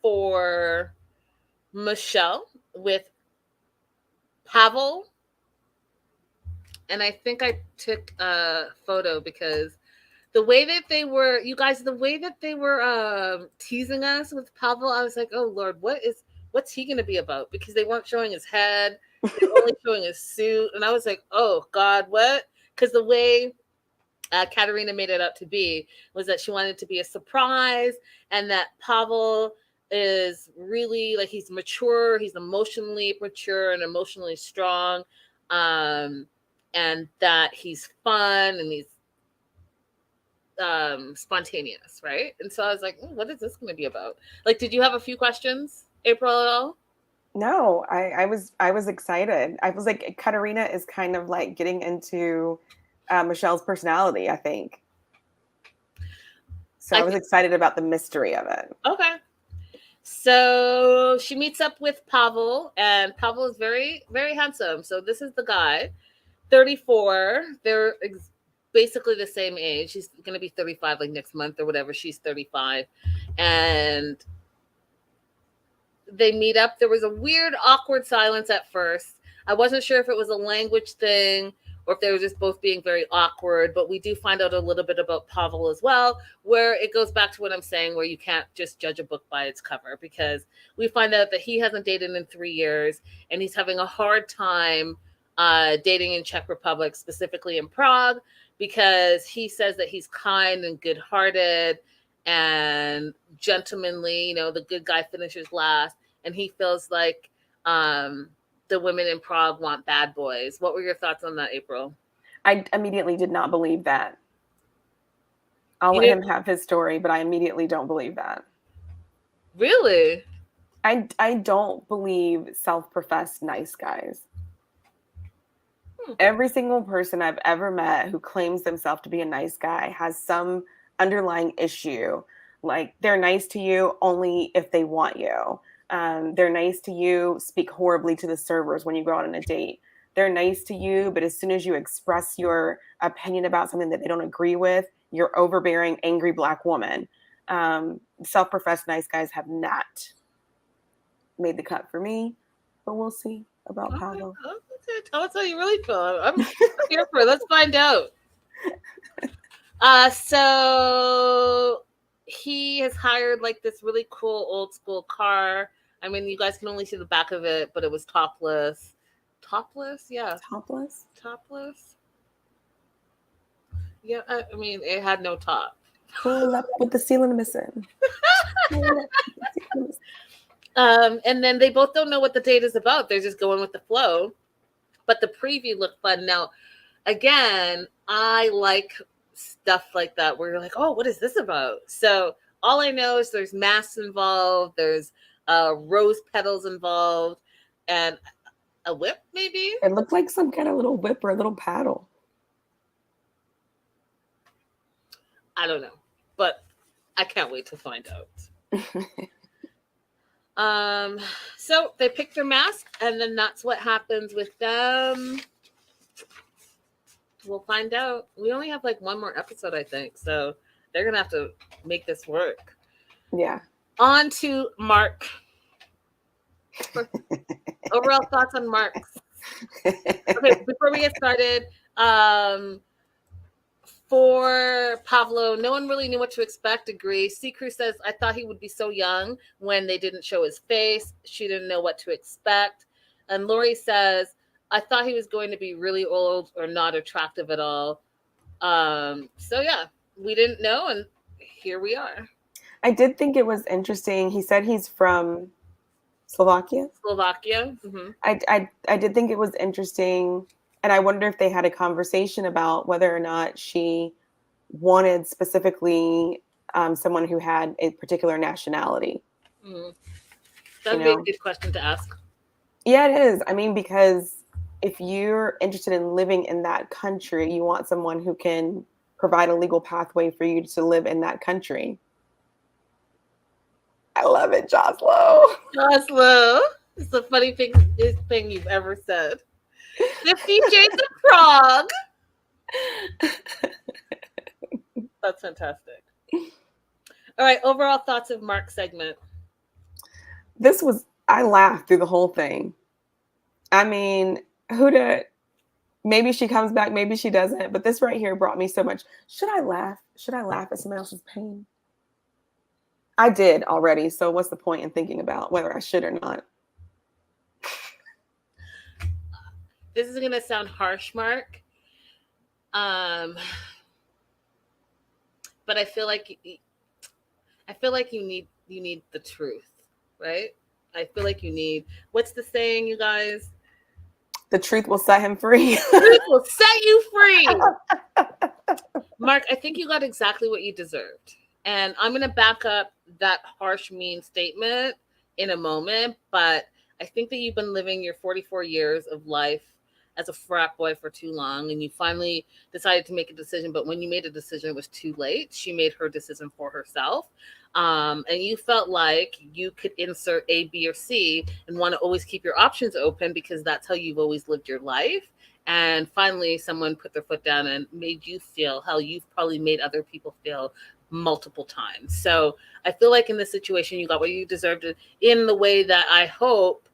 for Michelle with Pavel. And I think I took a photo because the way that they were, you guys, teasing us with Pavel, I was like, oh Lord, what's he going to be about? Because they weren't showing his head. They were only showing his suit. And I was like, oh God, what? Because the way Katerina made it out to be was that she wanted it to be a surprise, and that Pavel is really like, he's mature, he's emotionally mature and emotionally strong, and that he's fun and he's spontaneous, right? And so I was like, what is this going to be about? Like, did you have a few questions, April, at all? No, I was excited. I was like, Katerina is kind of like getting into Michelle's personality, I think. So I was excited about the mystery of it. Okay. So she meets up with Pavel, and Pavel is very, very handsome. So this is the guy, 34. They're basically the same age. He's going to be 35 like next month or whatever. She's 35. And they meet up. There was a weird, awkward silence at first. I wasn't sure if it was a language thing or if they were just both being very awkward, but we do find out a little bit about Pavel as well, where it goes back to what I'm saying, where you can't just judge a book by its cover, because we find out that he hasn't dated in 3 years and he's having a hard time dating in Czech Republic, specifically in Prague, because he says that he's kind and good-hearted and gentlemanly, you know, the good guy finishes last, and he feels like the women in Prague want bad boys. What were your thoughts on that, April? I immediately did not believe that. I'll let him have his story, but I immediately don't believe that. Really? I don't believe self-professed nice guys. Every single person I've ever met who claims themselves to be a nice guy has some underlying issue. Like, they're nice to you only if they want you. They're nice to you, speak horribly to the servers when you go out on a date. They're nice to you, but as soon as you express your opinion about something that they don't agree with, you're overbearing, angry Black woman. Self-professed nice guys have not made the cut for me, but we'll see about Pavel. Okay. Tell us how you really feel. I'm here for it. Let's find out. So he has hired like this really cool old school car. I mean, you guys can only see the back of it, but it was topless. Topless? Yeah. Topless? Topless. Yeah, I mean, it had no top. Pull up with the ceiling missing. And then they both don't know what the date is about. They're just going with the flow. But the preview looked fun. Now, again, I like stuff like that where you're like, oh, what is this about? So all I know is there's masks involved, there's rose petals involved, and a whip, maybe? It looked like some kind of little whip or a little paddle. I don't know, but I can't wait to find out. So they pick their mask, and then that's what happens with them. We'll find out. We only have like one more episode, I think, so they're gonna have to make this work. Yeah. On to Mark. Overall thoughts on Mark. Okay, before we get started, for Pavlo, no one really knew what to expect. Agree. C-Crew says, I thought he would be so young when they didn't show his face. She didn't know what to expect. And Lori says, I thought he was going to be really old or not attractive at all. So yeah, we didn't know, and here we are. I did think it was interesting. He said he's from Slovakia. Mm-hmm. I did think it was interesting. And I wonder if they had a conversation about whether or not she wanted specifically someone who had a particular nationality. That would be a good question to ask. Yeah, it is. I mean, because if you're interested in living in that country, you want someone who can provide a legal pathway for you to live in that country. I love it, Joslo. Joslo. It's the funny thing you've ever said. 50 Shades of Prague. That's fantastic. All right, overall thoughts of Mark's segment. I laughed through the whole thing. I mean, Huda, maybe she comes back, maybe she doesn't, but this right here brought me so much. Should I laugh? Should I laugh at someone else's pain? I did already, so what's the point in thinking about whether I should or not? This is gonna sound harsh, Mark. But I feel like you need the truth, right? I feel like you need, what's the saying, you guys? The truth will set him free. The truth will set you free. Mark, I think you got exactly what you deserved. And I'm gonna back up that harsh, mean statement in a moment, but I think that you've been living your 44 years of life as a frat boy for too long, and you finally decided to make a decision, but when you made a decision, it was too late. She made her decision for herself. And you felt like you could insert A, B, or C and want to always keep your options open because that's how you've always lived your life. And finally, someone put their foot down and made you feel how you've probably made other people feel multiple times. So I feel like in this situation, you got what you deserved, in the way that I hope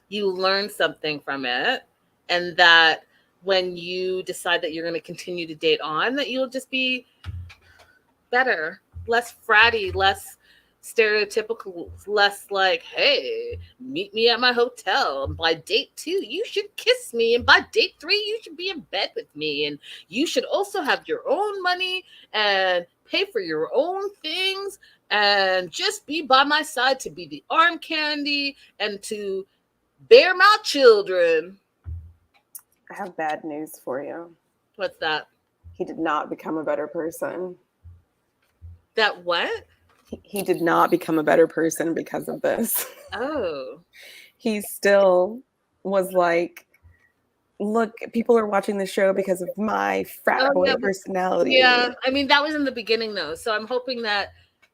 you learn something from it, and that when you decide that you're going to continue to date on, that you'll just be better, less fratty, less stereotypical, less like, hey, meet me at my hotel, and by date 2 you should kiss me, and by date 3 you should be in bed with me, and you should also have your own money and pay for your own things, and just be by my side to be the arm candy and to bear my children. I have bad news for you. What's that? He did not become a better person. That what? He did not become a better person because of this. Oh. He still was like, look, people are watching the show because of my frat boy personality. Yeah, I mean, that was in the beginning, though. So I'm hoping that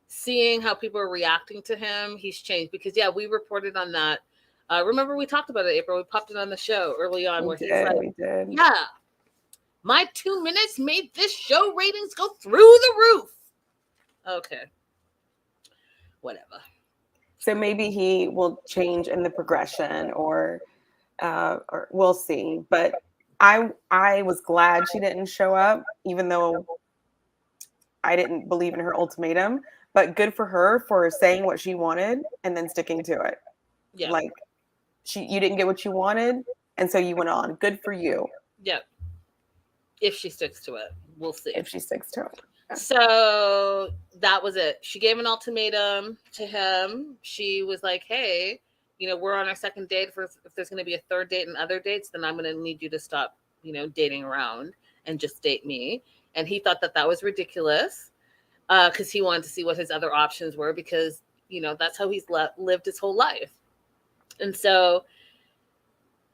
seeing how people are reacting to him, he's changed. Because, yeah, we reported on that. Remember, we talked about it, April. We popped it on the show early on. We did. Yeah, my 2 minutes made this show ratings go through the roof. Okay. Whatever. So maybe he will change in the progression, or we'll see. But I was glad she didn't show up, even though I didn't believe in her ultimatum. But good for her for saying what she wanted and then sticking to it. Yeah. Like, you didn't get what you wanted, and so you went on. Good for you. Yeah. If she sticks to it, we'll see. If she sticks to it. Yeah. So that was it. She gave an ultimatum to him. She was like, hey, we're on our second date. If there's going to be a third date and other dates, then I'm going to need you to stop, dating around and just date me. And he thought that was ridiculous because he wanted to see what his other options were, because, that's how he's lived his whole life. And so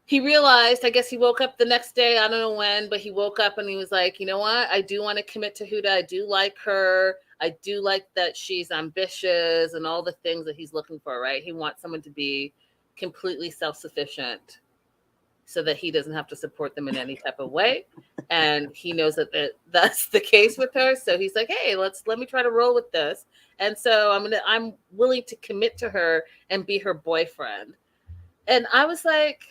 he realized, I guess he woke up the next day, I don't know when, but he woke up and he was like, you know what? I do want to commit to Huda. I do like her. I do like that she's ambitious and all the things that he's looking for, right? He wants someone to be completely self-sufficient so that he doesn't have to support them in any type of way. And he knows that that's the case with her. So he's like, hey, let me try to roll with this. And so I'm willing to commit to her and be her boyfriend. And I was like,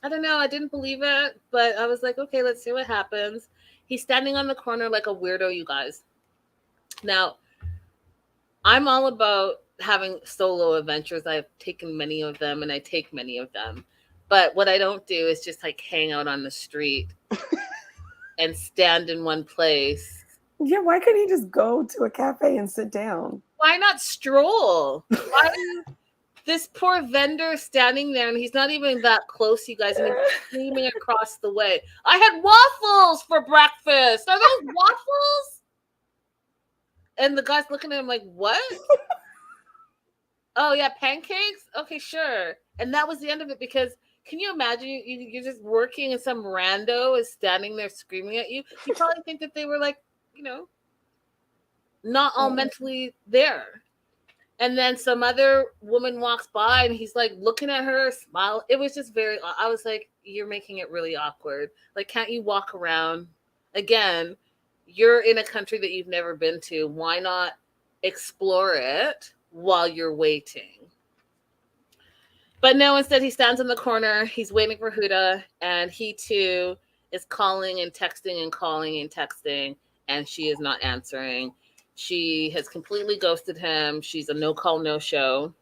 I don't know. I didn't believe it, but I was like, okay, let's see what happens. He's standing on the corner like a weirdo, you guys. Now, I'm all about having solo adventures. I've taken many of them, and I take many of them. But what I don't do is just like hang out on the street and stand in one place. Yeah, why couldn't he just go to a cafe and sit down? Why not stroll? Why this poor vendor standing there, and he's not even that close, you guys, and he's screaming across the way. I had waffles for breakfast. Are those waffles? And the guy's looking at him like, what? Oh, yeah, pancakes? Okay, sure. And that was the end of it, because can you imagine you're just working and some rando is standing there screaming at you? You probably think that they were like, not all mentally there. And then some other woman walks by and he's like looking at her, smile. It was just I was like, you're making it really awkward. Like, can't you walk around? Again, you're in a country that you've never been to. Why not explore it while you're waiting? But no, instead he stands in the corner. He's waiting for Huda, and he too is calling and texting and calling and texting, and she is not answering. She has completely ghosted him. She's a no-call, no-show.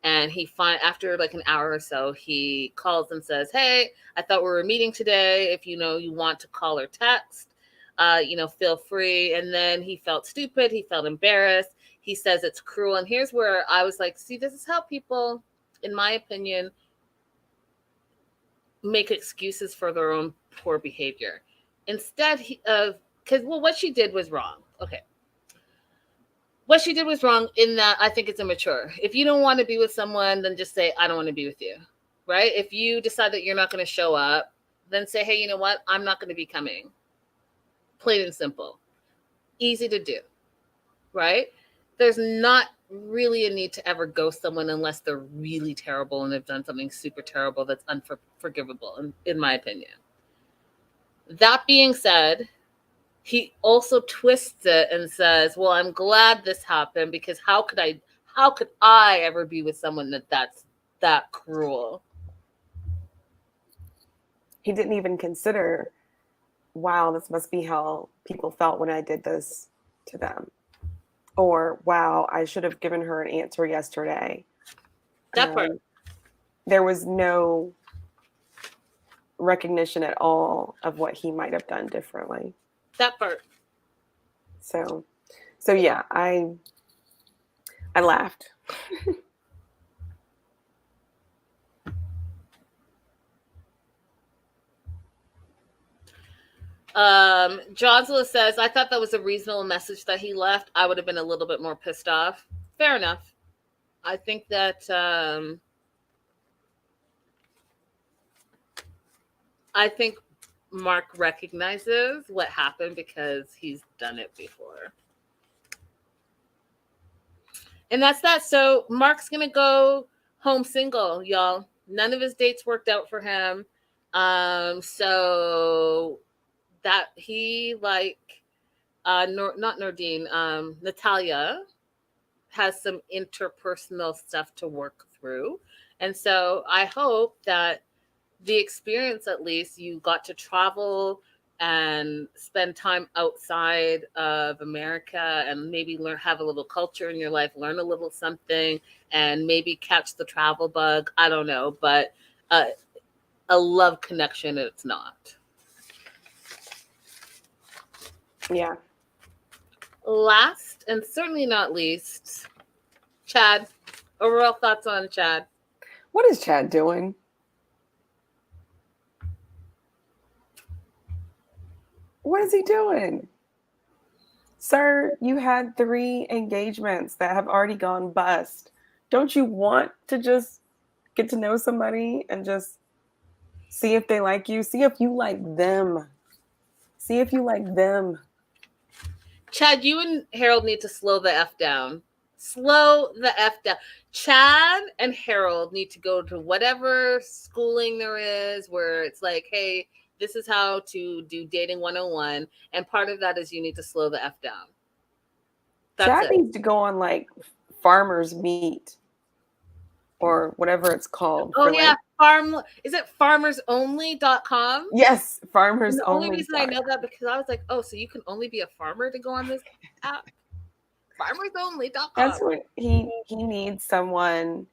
And after like an hour or so, he calls and says, hey, I thought we were meeting today. If you want to call or text, feel free. And then he felt stupid. He felt embarrassed. He says it's cruel. And here's where I was like, see, this is how people, in my opinion, make excuses for their own poor behavior. Instead what she did was wrong. Okay. What she did was wrong in that I think it's immature. If you don't want to be with someone, then just say, I don't want to be with you, right? If you decide that you're not going to show up, then say, hey, you know what? I'm not going to be coming. Plain and simple. Easy to do, right? There's not really a need to ever ghost someone unless they're really terrible and they've done something super terrible that's unforgivable, in my opinion. That being said, he also twists it and says, well, I'm glad this happened because how could I ever be with someone that's that cruel? He didn't even consider, wow, this must be how people felt when I did this to them. Or, wow, I should have given her an answer yesterday. That part. There was no recognition at all of what he might have done differently. That part. So yeah, I laughed. Johnsula says, I thought that was a reasonable message that he left. I would have been a little bit more pissed off. Fair enough. I think that I think Mark recognizes what happened because he's done it before. And that's that. So Mark's going to go home single, y'all. None of his dates worked out for him. So that he not Nordeen, Natalia has some interpersonal stuff to work through. And so I hope that the experience, at least, you got to travel and spend time outside of America and maybe have a little culture in your life, learn a little something, and maybe catch the travel bug. I don't know, but a love connection, it's not. Yeah. Last and certainly not least, Chad. Overall thoughts on Chad? What is Chad doing? What is he doing? Sir, you had 3 engagements that have already gone bust. Don't you want to just get to know somebody and just see if they like you? See if you like them. See if you like them. Chad, you and Harold need to slow the F down. Slow the F down. Chad and Harold need to go to whatever schooling there is where it's like, hey, this is how to do dating 101. And part of that is you need to slow the F down. Chad needs to go on like Farmer's Meat or whatever it's called. Oh, yeah. Is it farmersonly.com? Yes, farmersonly. The only reason I know that because I was like, oh, so you can only be a farmer to go on this app? Farmersonly.com. That's what he needs someone,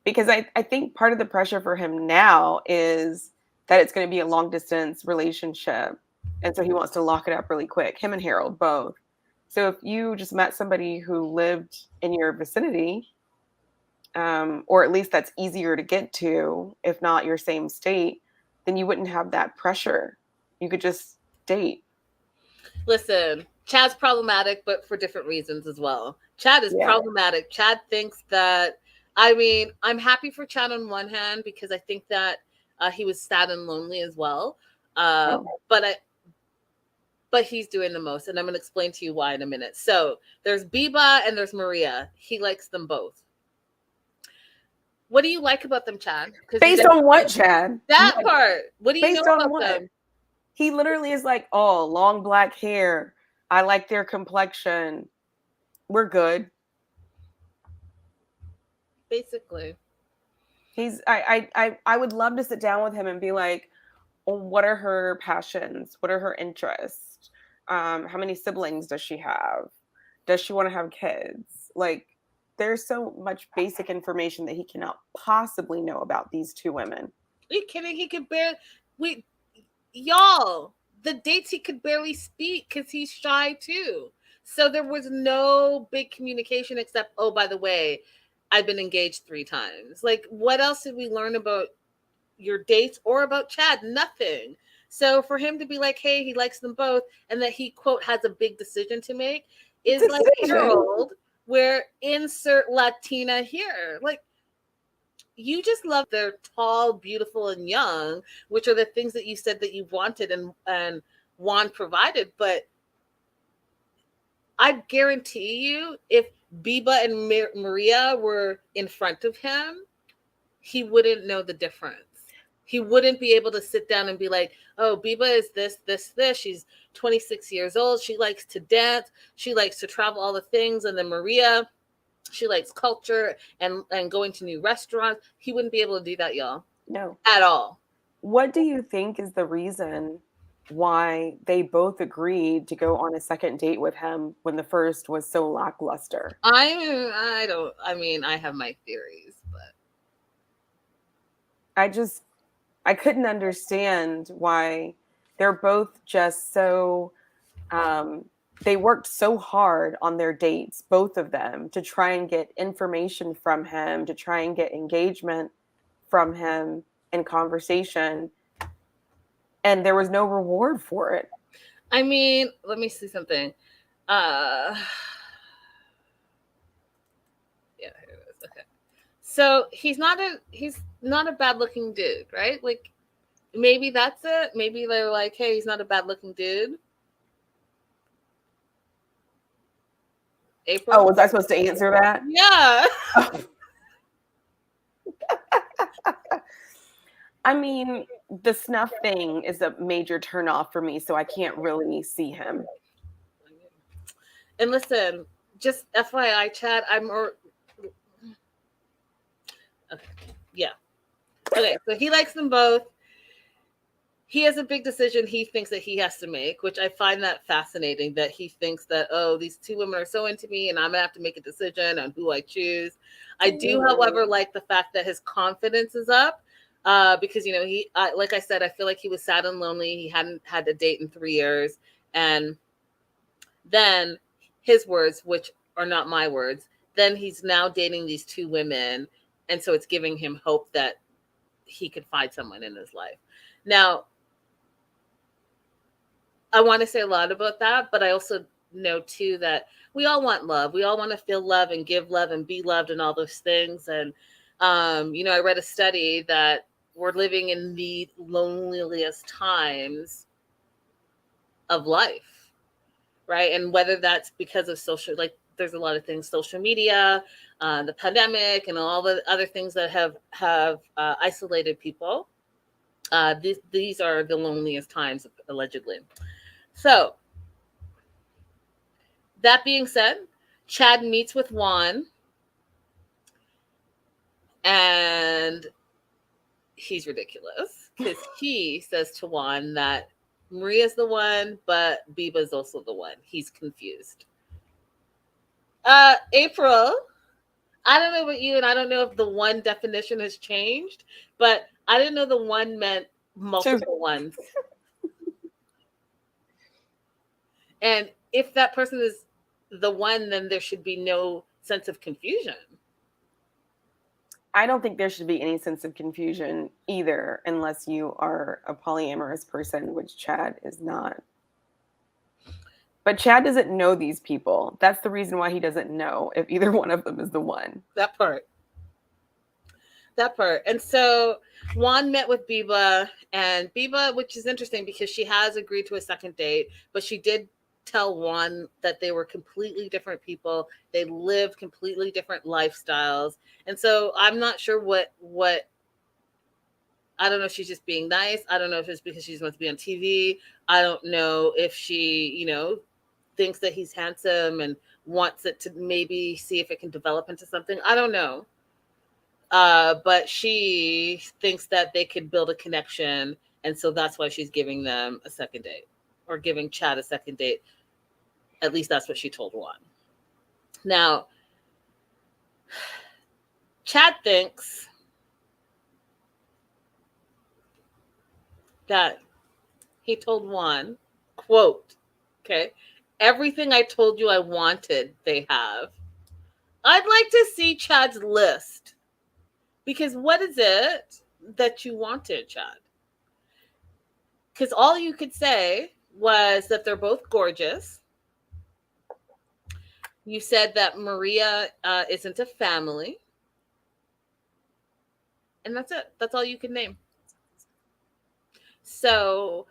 because I think part of the pressure for him now is that it's going to be a long distance relationship. And so he wants to lock it up really quick, him and Harold both. So if you just met somebody who lived in your vicinity, or at least that's easier to get to, if not your same state, then you wouldn't have that pressure. You could just date. Listen, Chad's problematic, but for different reasons as well. Chad is problematic. Chad thinks that, I'm happy for Chad on one hand because I think that he was sad and lonely as well. But he's doing the most, and I'm going to explain to you why in a minute. So there's Biba and there's Maria. He likes them both. What do you like about them, Chad? Based on what, Chad? That part. What do you know about them? He literally is like, oh, long black hair. I like their complexion. We're good. Basically. I would love to sit down with him and be like, oh, what are her passions? What are her interests? How many siblings does she have? Does she want to have kids? Like, there's so much basic information that he cannot possibly know about these 2 women. Are you kidding? He could barely... Y'all, the dates he could barely speak because he's shy too. So there was no big communication except, oh, by the way, I've been engaged 3 times. Like, what else did we learn about your dates or about Chad? Nothing. So for him to be like, hey, he likes them both, and that he, quote, has a big decision to make is like Harold, where insert Latina here. Like, you just love they're tall, beautiful, and young, which are the things that you said that you wanted and Juan provided. But I guarantee you, if Biba and Maria were in front of him, he wouldn't know the difference. He wouldn't be able to sit down and be like, oh, Biba is this. She's 26 years old. She likes to dance. She likes to travel, all the things. And then Maria, she likes culture and going to new restaurants. He wouldn't be able to do that, y'all. No. At all. What do you think is the reason why they both agreed to go on a second date with him when the first was so lackluster? I have my theories, but I couldn't understand why they're both just so they worked so hard on their dates, both of them, to try and get information from him, to try and get engagement from him in conversation, and there was no reward for it. I mean, let me see something. Yeah, here it is. Okay. So he's not a bad looking dude, right? Like maybe that's it. Maybe they're like, hey, he's not a bad looking dude. April. Oh, was I supposed to answer that? Yeah. I mean, the snuff thing is a major turnoff for me, so I can't really see him. And listen, just FYI, Chad, okay. Yeah. Okay, so he likes them both. He has a big decision he thinks that he has to make, which I find that fascinating, that he thinks that, oh, these two women are so into me and I'm going to have to make a decision on who I choose. I do, however, like the fact that his confidence is up because, like I said, I feel like he was sad and lonely. He hadn't had a date in 3 years. And then his words, which are not my words, then he's now dating these two women. And so it's giving him hope that he could find someone in his life. Now, I want to say a lot about that, but I also know too that we all want love. We all want to feel love and give love and be loved and all those things. And, I read a study that we're living in the loneliest times of life, right? And whether that's because of there's a lot of things, social media, the pandemic, and all the other things that have isolated people. These are the loneliest times, allegedly. So, that being said, Chad meets with Juan, and he's ridiculous because he says to Juan that Maria's the one, but Biba's also the one. He's confused. April, I don't know about you, and I don't know if the one definition has changed, but I didn't know the one meant multiple ones. And if that person is the one, then there should be no sense of confusion. I don't think there should be any sense of confusion either, unless you are a polyamorous person, which Chad is not. But Chad doesn't know these people. That's the reason why he doesn't know if either one of them is the one. That part. And so Juan met with Biba, and Biba, which is interesting because she has agreed to a second date, but she did tell Juan that they were completely different people. They lived completely different lifestyles. And so I'm not sure what I don't know if she's just being nice. I don't know if it's because she wants to be on TV. I don't know if she, thinks that he's handsome and wants it to maybe see if it can develop into something. I don't know. But she thinks that they could build a connection. And so that's why she's giving them a second date, or giving Chad a second date. At least that's what she told Juan. Now, Chad thinks that he told Juan, quote, okay, everything I told you I wanted, they have. I'd like to see Chad's list. Because what is it that you wanted, Chad? Because all you could say was that they're both gorgeous. You said that Maria is into family. And that's it. That's all you can name. So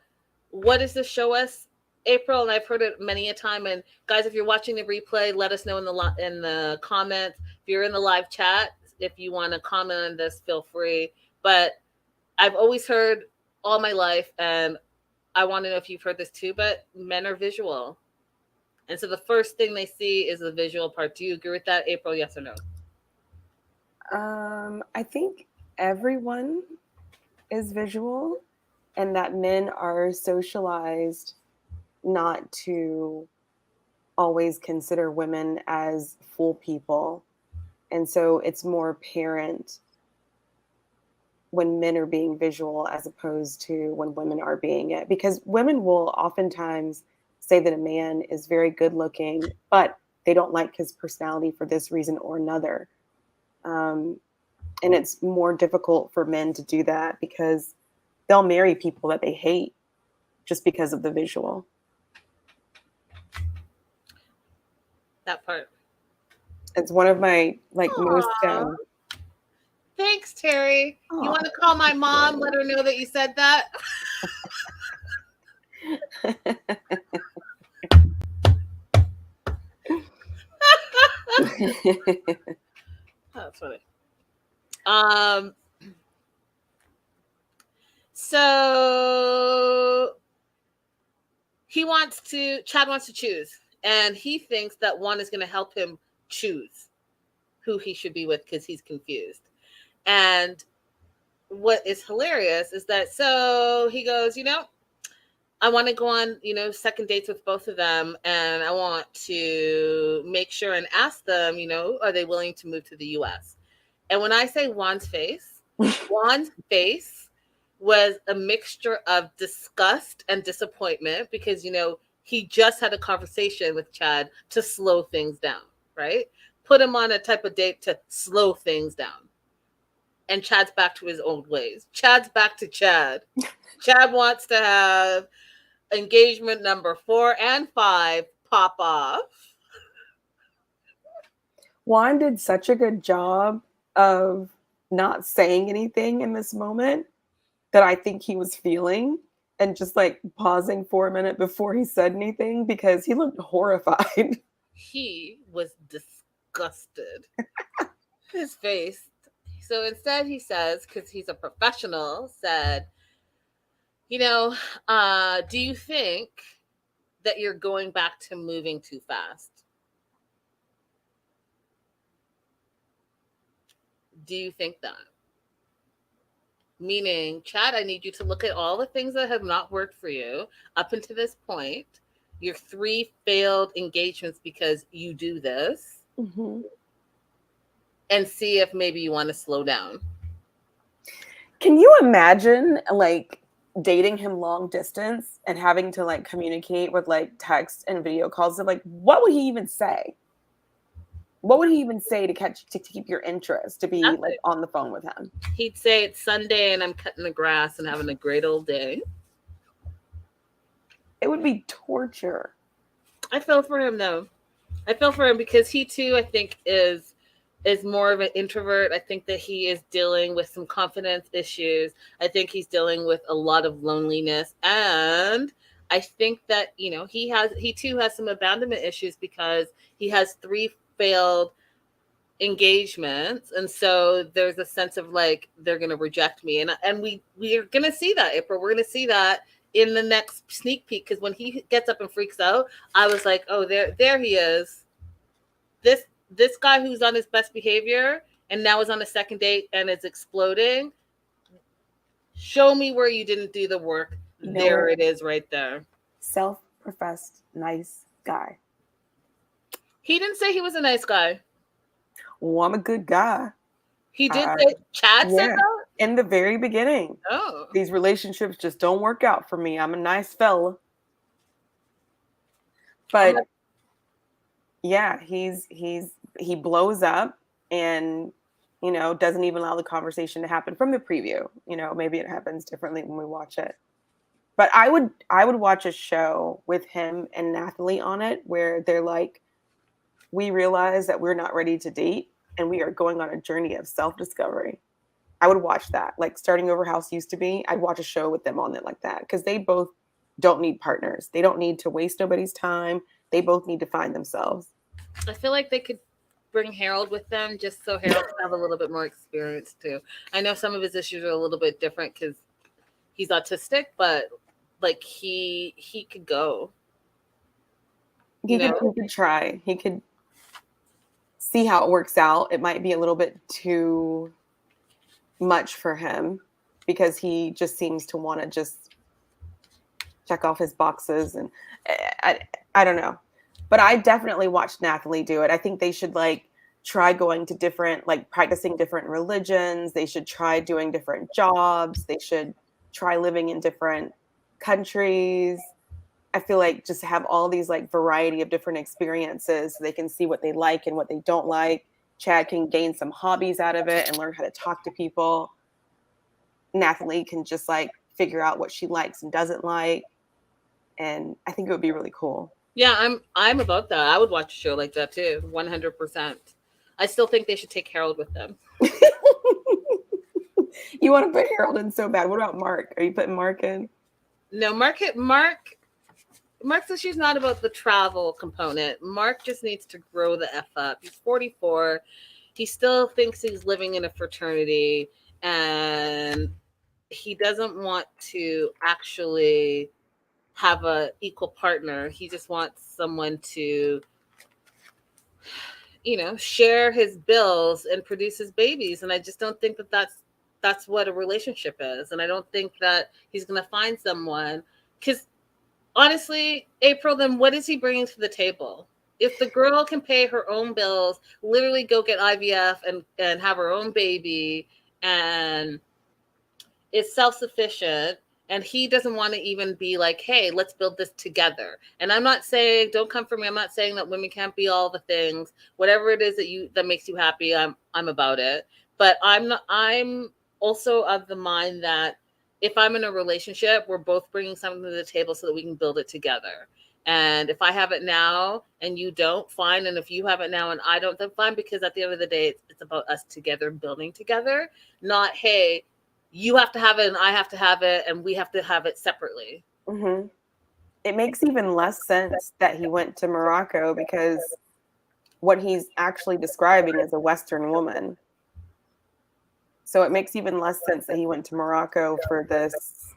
what does this show us, April? And I've heard it many a time. And guys, if you're watching the replay, let us know in the comments. If you're in the live chat, if you want to comment on this, feel free. But I've always heard all my life, and I want to know if you've heard this too, but men are visual. And so the first thing they see is the visual part. Do you agree with that, April? Yes or no? I think everyone is visual, and that men are socialized not to always consider women as full people. And so it's more apparent when men are being visual as opposed to when women are being it. Because women will oftentimes say that a man is very good looking, but they don't like his personality for this reason or another. And it's more difficult for men to do that because they'll marry people that they hate just because of the visual. That part. It's one of my most. Thanks, Terry. You want to call my mom? Let her know that you said that. That's funny. So Chad wants to choose, and he thinks that Juan is going to help him choose who he should be with because he's confused. And what is hilarious is that, so he goes, I want to go on, second dates with both of them. And I want to make sure and ask them, are they willing to move to the US? And when I say Juan's face was a mixture of disgust and disappointment because, he just had a conversation with Chad to slow things down, right? Put him on a type of date to slow things down. And Chad's back to his old ways. Chad's back to Chad. Chad wants to have engagement number 4 and 5 pop off. Juan did such a good job of not saying anything in this moment that I think he was feeling and just pausing for a minute before he said anything because he looked horrified. He was disgusted. His face. So instead he says, because he's a professional, said, do you think that you're going back to moving too fast? Do you think that? Meaning, Chad, I need you to look at all the things that have not worked for you up until this point, your 3 failed engagements because you do this, and see if maybe you want to slow down. Can you imagine dating him long distance and having to communicate with text and video calls? What would he even say? What would he even say to keep your interest, to be on the phone with him? He'd say it's Sunday and I'm cutting the grass and having a great old day. It would be torture. I feel for him though. I feel for him because he too, I think, is more of an introvert. I think that he is dealing with some confidence issues. I think he's dealing with a lot of loneliness. And I think that, he too has some abandonment issues because he has 3 failed engagements. And so there's a sense of they're going to reject me. And we are going to see that, April. We're going to see that in the next sneak peek. Because when he gets up and freaks out, I was like, oh, there he is. This guy who's on his best behavior and now is on a second date and is exploding. Show me where you didn't do the work. No. There it is right there. Self-professed nice guy. He didn't say he was a nice guy. Well, I'm a good guy. He did say, Chad said that? In the very beginning. Oh. These relationships just don't work out for me. I'm a nice fella. But yeah, he blows up and, doesn't even allow the conversation to happen from the preview. Maybe it happens differently when we watch it. But I would watch a show with him and Nathalie on it where they're we realize that we're not ready to date and we are going on a journey of self-discovery. I would watch that. Starting Over House Used to Be, I'd watch a show with them on it like that because they both don't need partners. They don't need to waste nobody's time. They both need to find themselves. I feel like they could bring Harold with them just so Harold can have a little bit more experience too. I know some of his issues are a little bit different because he's autistic, but like he could go. He could try. He could see how it works out. It might be a little bit too much for him because he just seems to want to just check off his boxes, and I don't know. But I definitely watched Nathalie do it. I think they should like try going to different, like practicing different religions. They should try doing different jobs. They should try living in different countries. I feel like just have all these like variety of different experiences so they can see what they like and what they don't like. Chad can gain some hobbies out of it and learn how to talk to people. Nathalie can just like figure out what she likes and doesn't like. And I think it would be really cool. Yeah, I'm about that. I would watch a show like that too, 100%. I still think they should take Harold with them. You want to put Harold in so bad. What about Mark? Are you putting Mark in? No, Mark says she's not about the travel component. Mark just needs to grow the F up. He's 44. He still thinks he's living in a fraternity, and he doesn't want to actually have a equal partner. He just wants someone to, share his bills and produce his babies. And I just don't think that that's what a relationship is. And I don't think that he's going to find someone, because honestly, April, then what is he bringing to the table? If the girl can pay her own bills, literally go get IVF and have her own baby, and is self-sufficient, and he doesn't want to even be like, hey, let's build this together. And I'm not saying, don't come for me. I'm not saying that women can't be all the things. Whatever it is that makes you happy, I'm about it. But I'm also of the mind that if I'm in a relationship, we're both bringing something to the table so that we can build it together. And if I have it now and you don't, fine. And if you have it now and I don't, then fine. Because at the end of the day, it's about us together, building together, not, hey, you have to have it and I have to have it and we have to have it separately. Mm-hmm. It makes even less sense that he went to Morocco because what he's actually describing is a Western woman. So it makes even less sense that he went to Morocco for this.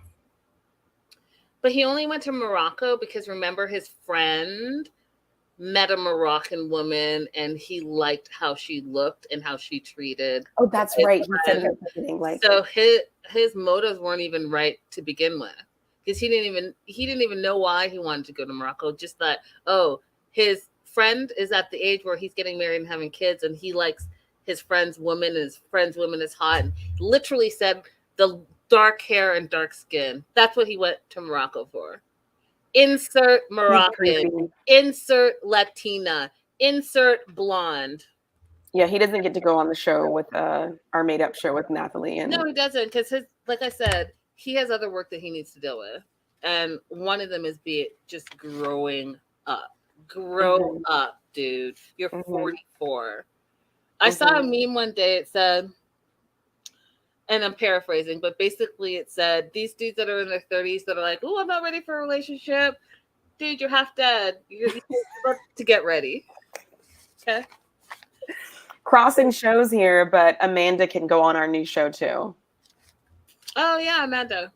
But he only went to Morocco because, remember, his friend met a Moroccan woman and he liked how she looked and how she treated. Oh, that's right. He said like, so his motives weren't even right to begin with, because he didn't even know why he wanted to go to Morocco. Just that, his friend is at the age where he's getting married and having kids, and he likes his friend's woman, and his friend's woman is hot, and literally said the dark hair and dark skin. That's what he went to Morocco for. Insert Moroccan, insert Latina, insert blonde. Yeah, he doesn't get to go on the show with our made-up show with Nathalie. And no, he doesn't, because like I said, he has other work that he needs to deal with, and one of them is just growing up. Grow up, dude. You're 44. I saw a meme one day. It said, and I'm paraphrasing, but basically it said, these dudes that are in their 30s that are like, oh, I'm not ready for a relationship. Dude, you're half dead. You're about to get ready. Okay. Crossing shows here, but Amanda can go on our new show too. Oh, yeah, Amanda.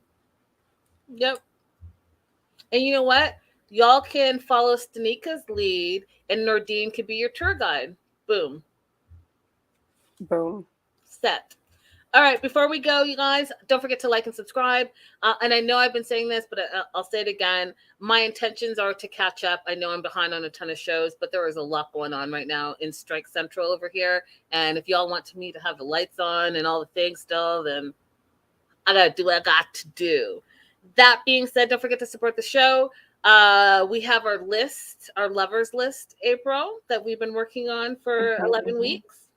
Yep. And you know what? Y'all can follow Stanika's lead, and Nordeen could be your tour guide. Boom. Boom. Set. All right, before we go, you guys, don't forget to like and subscribe. And I know I've been saying this, but I'll say it again. My intentions are to catch up. I know I'm behind on a ton of shows, but there is a lot going on right now in Strike Central over here. And if y'all want me to have the lights on and all the things still, then I got to do what I got to do. That being said, don't forget to support the show. We have our list, our lovers list, April, that we've been working on for 11 weeks.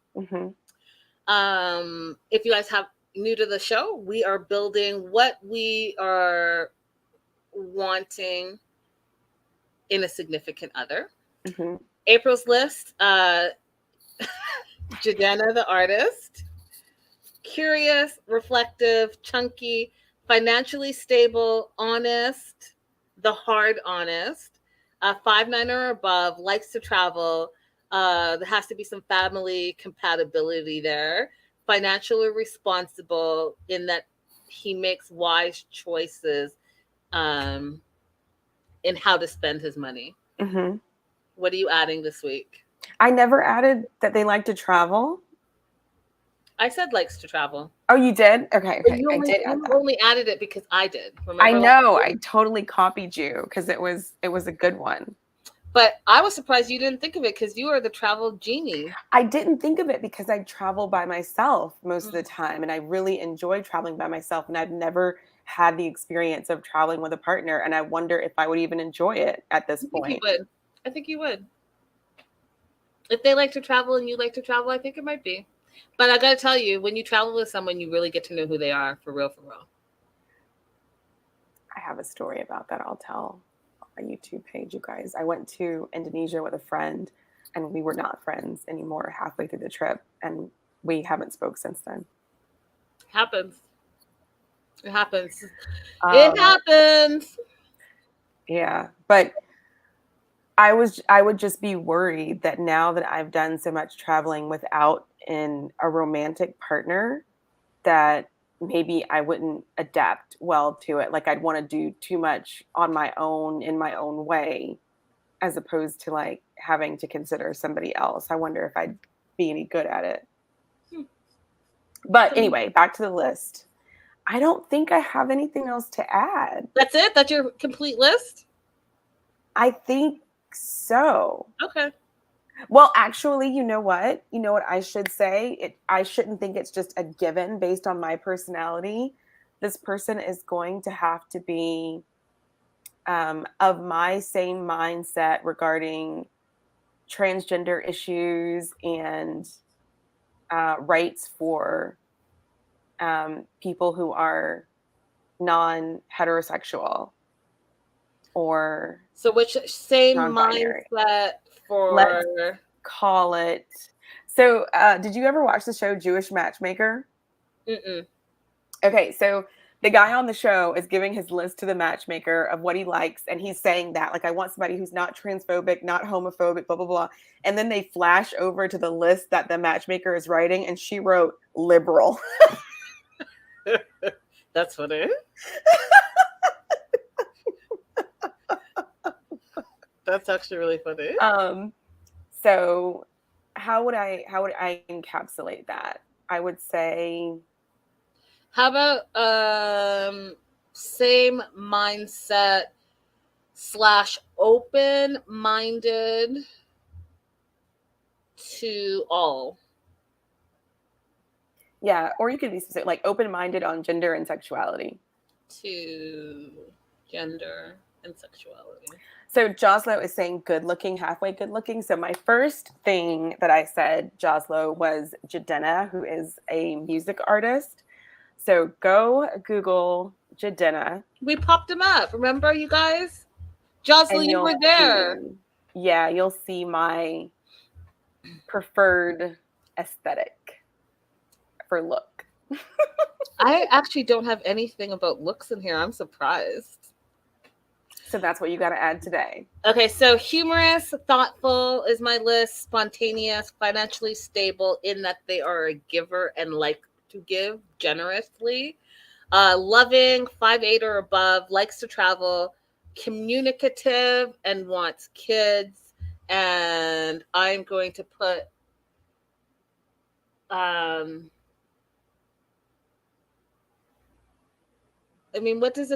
If you guys have new to the show, we are building what we are wanting in a significant other. April's list, Jadena the artist, curious, reflective, chunky, financially stable, honest, the hard honest, 5'9" or above, likes to travel. There has to be some family compatibility there. Financially responsible in that he makes wise choices in how to spend his money. Mm-hmm. What are you adding this week? I never added that they like to travel. I said likes to travel. Oh, you did? Okay. You I did add that. only added it because I did. Remember? I know. I totally copied you because it was a good one. But I was surprised you didn't think of it because you are the travel genie. I didn't think of it because I travel by myself most of the time, and I really enjoy traveling by myself, and I've never had the experience of traveling with a partner, and I wonder if I would even enjoy it at this point. I think you would. If they like to travel and you like to travel, I think it might be. But I got to tell you, when you travel with someone, you really get to know who they are for real, for real. I have a story about that I'll tell on my YouTube page, you guys. I went to Indonesia with a friend, and we were not friends anymore halfway through the trip, and we haven't spoke since then. Happens. It happens. It happens. Yeah, but I would just be worried that now that I've done so much traveling without a romantic partner, that maybe I wouldn't adapt well to it. Like I'd want to do too much on my own in my own way, as opposed to like having to consider somebody else. I wonder if I'd be any good at it. But anyway, back to the list. I don't think I have anything else to add. That's it? That's your complete list? I think so. Okay. Well, actually, you know what? You know what I should say? I shouldn't think it's just a given based on my personality. This person is going to have to be of my same mindset regarding transgender issues and rights for people who are non-heterosexual or so which same non-binary. Mindset for Let's call it. So did you ever watch the show Jewish Matchmaker? Mm-mm. Okay, so the guy on the show is giving his list to the matchmaker of what he likes, and he's saying that, like, I want somebody who's not transphobic, not homophobic, blah, blah, blah. And then they flash over to the list that the matchmaker is writing, and she wrote liberal. That's funny. That's actually really funny. So how would I encapsulate that? I would say, how about same mindset / open-minded to all. Yeah, or you could be specific, like open-minded on gender and sexuality. To gender and sexuality. So Joslo is saying good looking, halfway good looking. So my first thing that I said, Joslo, was Jadena, who is a music artist. So go Google Jadena. We popped him up. Remember, you guys? Joslo, you were there. Yeah, you'll see my preferred aesthetic for look. I actually don't have anything about looks in here. I'm surprised. So that's what you got to add today. Okay, so humorous, thoughtful is my list. Spontaneous, financially stable in that they are a giver and like to give generously. Loving, 5'8" or above, likes to travel, communicative, and wants kids. And I'm going to put I mean, what does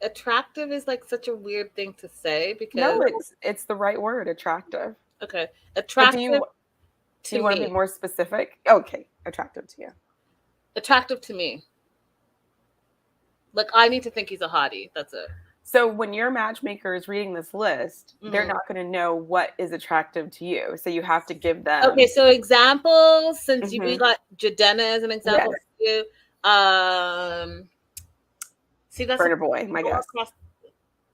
attractive is like such a weird thing to say because no, it's the right word, attractive. Okay, attractive. Do you want to be more specific? Okay, attractive to you. Attractive to me. Like I need to think he's a hottie. That's it. So when your matchmaker is reading this list, they're not going to know what is attractive to you. So you have to give them. Okay, so examples. Since we got Jadena as an example for you. See, that's Burner Boy, my guess.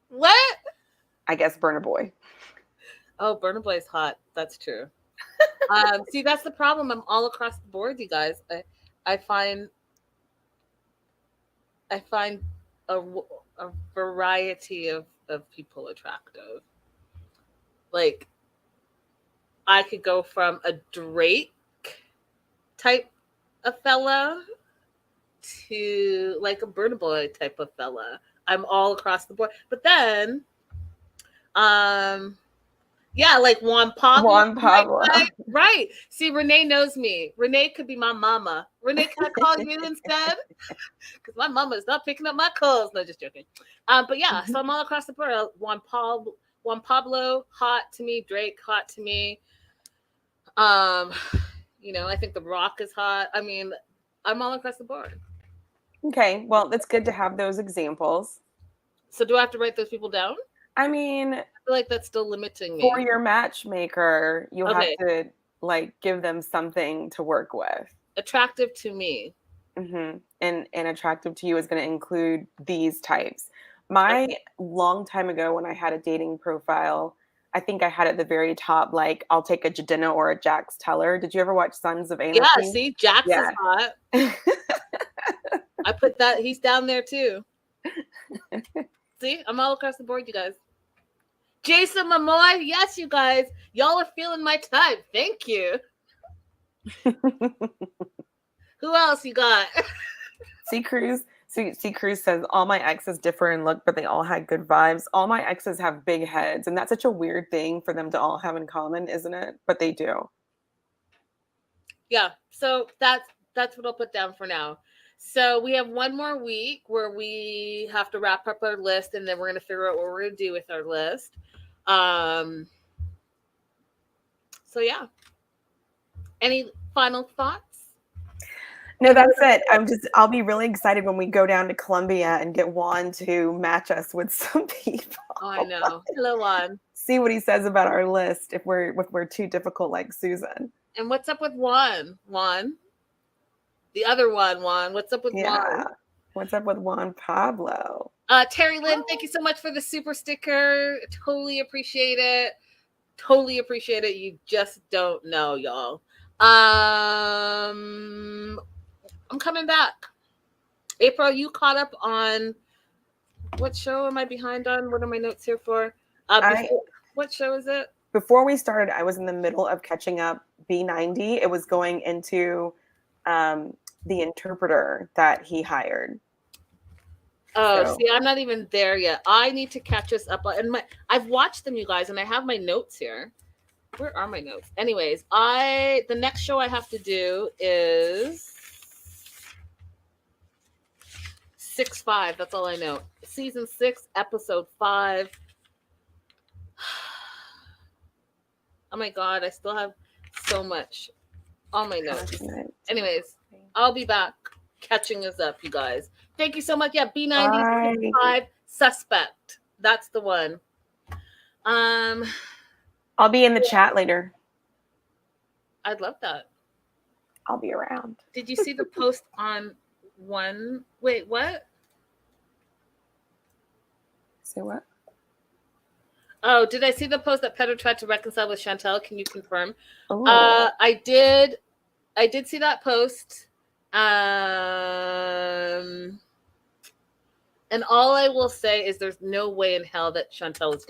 What? I guess Burner Boy. Oh, Burner Boy's hot. That's true. See, that's the problem. I'm all across the board, you guys. I find a variety of people attractive. Like, I could go from a Drake type of fella to like a Burna Boy type of fella. I'm all across the board. But then, yeah, like Juan Pablo. Juan Pablo. Right. See, Renee knows me. Renee could be my mama. Renee, can I call you instead? Because my mama is not picking up my calls. No, just joking. But yeah, so I'm all across the board. Juan Pablo, hot to me. Drake, hot to me. You know, I think The Rock is hot. I mean, I'm all across the board. Okay, well, it's good to have those examples. So do I have to write those people down? I mean, I feel like that's still limiting me. For your matchmaker, you Okay. have to like give them something to work with. Attractive to me. Mm-hmm. And attractive to you is going to include these types. My long time ago when I had a dating profile, I think I had at the very top, like, I'll take a Jadena or a Jax Teller. Did you ever watch Sons of Anarchy? Yeah, see, Jax is hot. I put that, he's down there too. See, I'm all across the board, you guys. Jason Momoa, yes, you guys. Y'all are feeling my type. Thank you. Who else you got? C. Cruz says, all my exes differ in look, but they all had good vibes. All my exes have big heads, and that's such a weird thing for them to all have in common, isn't it? But they do. Yeah, so that's what I'll put down for now. So we have one more week where we have to wrap up our list, and then we're going to figure out what we're going to do with our list. So yeah. Any final thoughts? No, that's it. I'll be really excited when we go down to Columbia and get Juan to match us with some people. Oh, I know. Hello, Juan. See what he says about our list if we're too difficult like Susan. And what's up with Juan? Juan? The other Juan. What's up with Juan? What's up with Juan Pablo? Terry Lynn, thank you so much for the super sticker. Totally appreciate it. Totally appreciate it. You just don't know, y'all. I'm coming back. April, you caught up on what show am I behind on? What are my notes here for? What show is it? Before we started, I was in the middle of catching up B90. It was going into the interpreter that he hired. Oh, see, I'm not even there yet. I need to catch us up. And I've watched them, you guys, and I have my notes here. Where are my notes? Anyways, the next show I have to do is 6-5. That's all I know. Season 6, episode 5. Oh my God, I still have so much on my notes. Anyways, I'll be back catching us up, you guys. Thank you so much. Yeah, B90 5 Suspect. That's the one. I'll be in the chat later. I'd love that. I'll be around. Did you see the post on one? Wait, what? Say what? Oh, did I see the post that Pedro tried to reconcile with Chantel? Can you confirm? I did see that post. And all I will say is there's no way in hell that Chantel is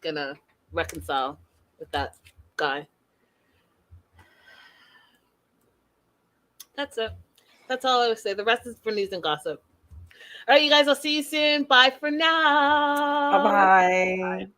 gonna reconcile with that guy. That's it. That's all I would say. The rest is for news and gossip. All right, you guys, I'll see you soon. Bye for now. Bye-bye. Bye.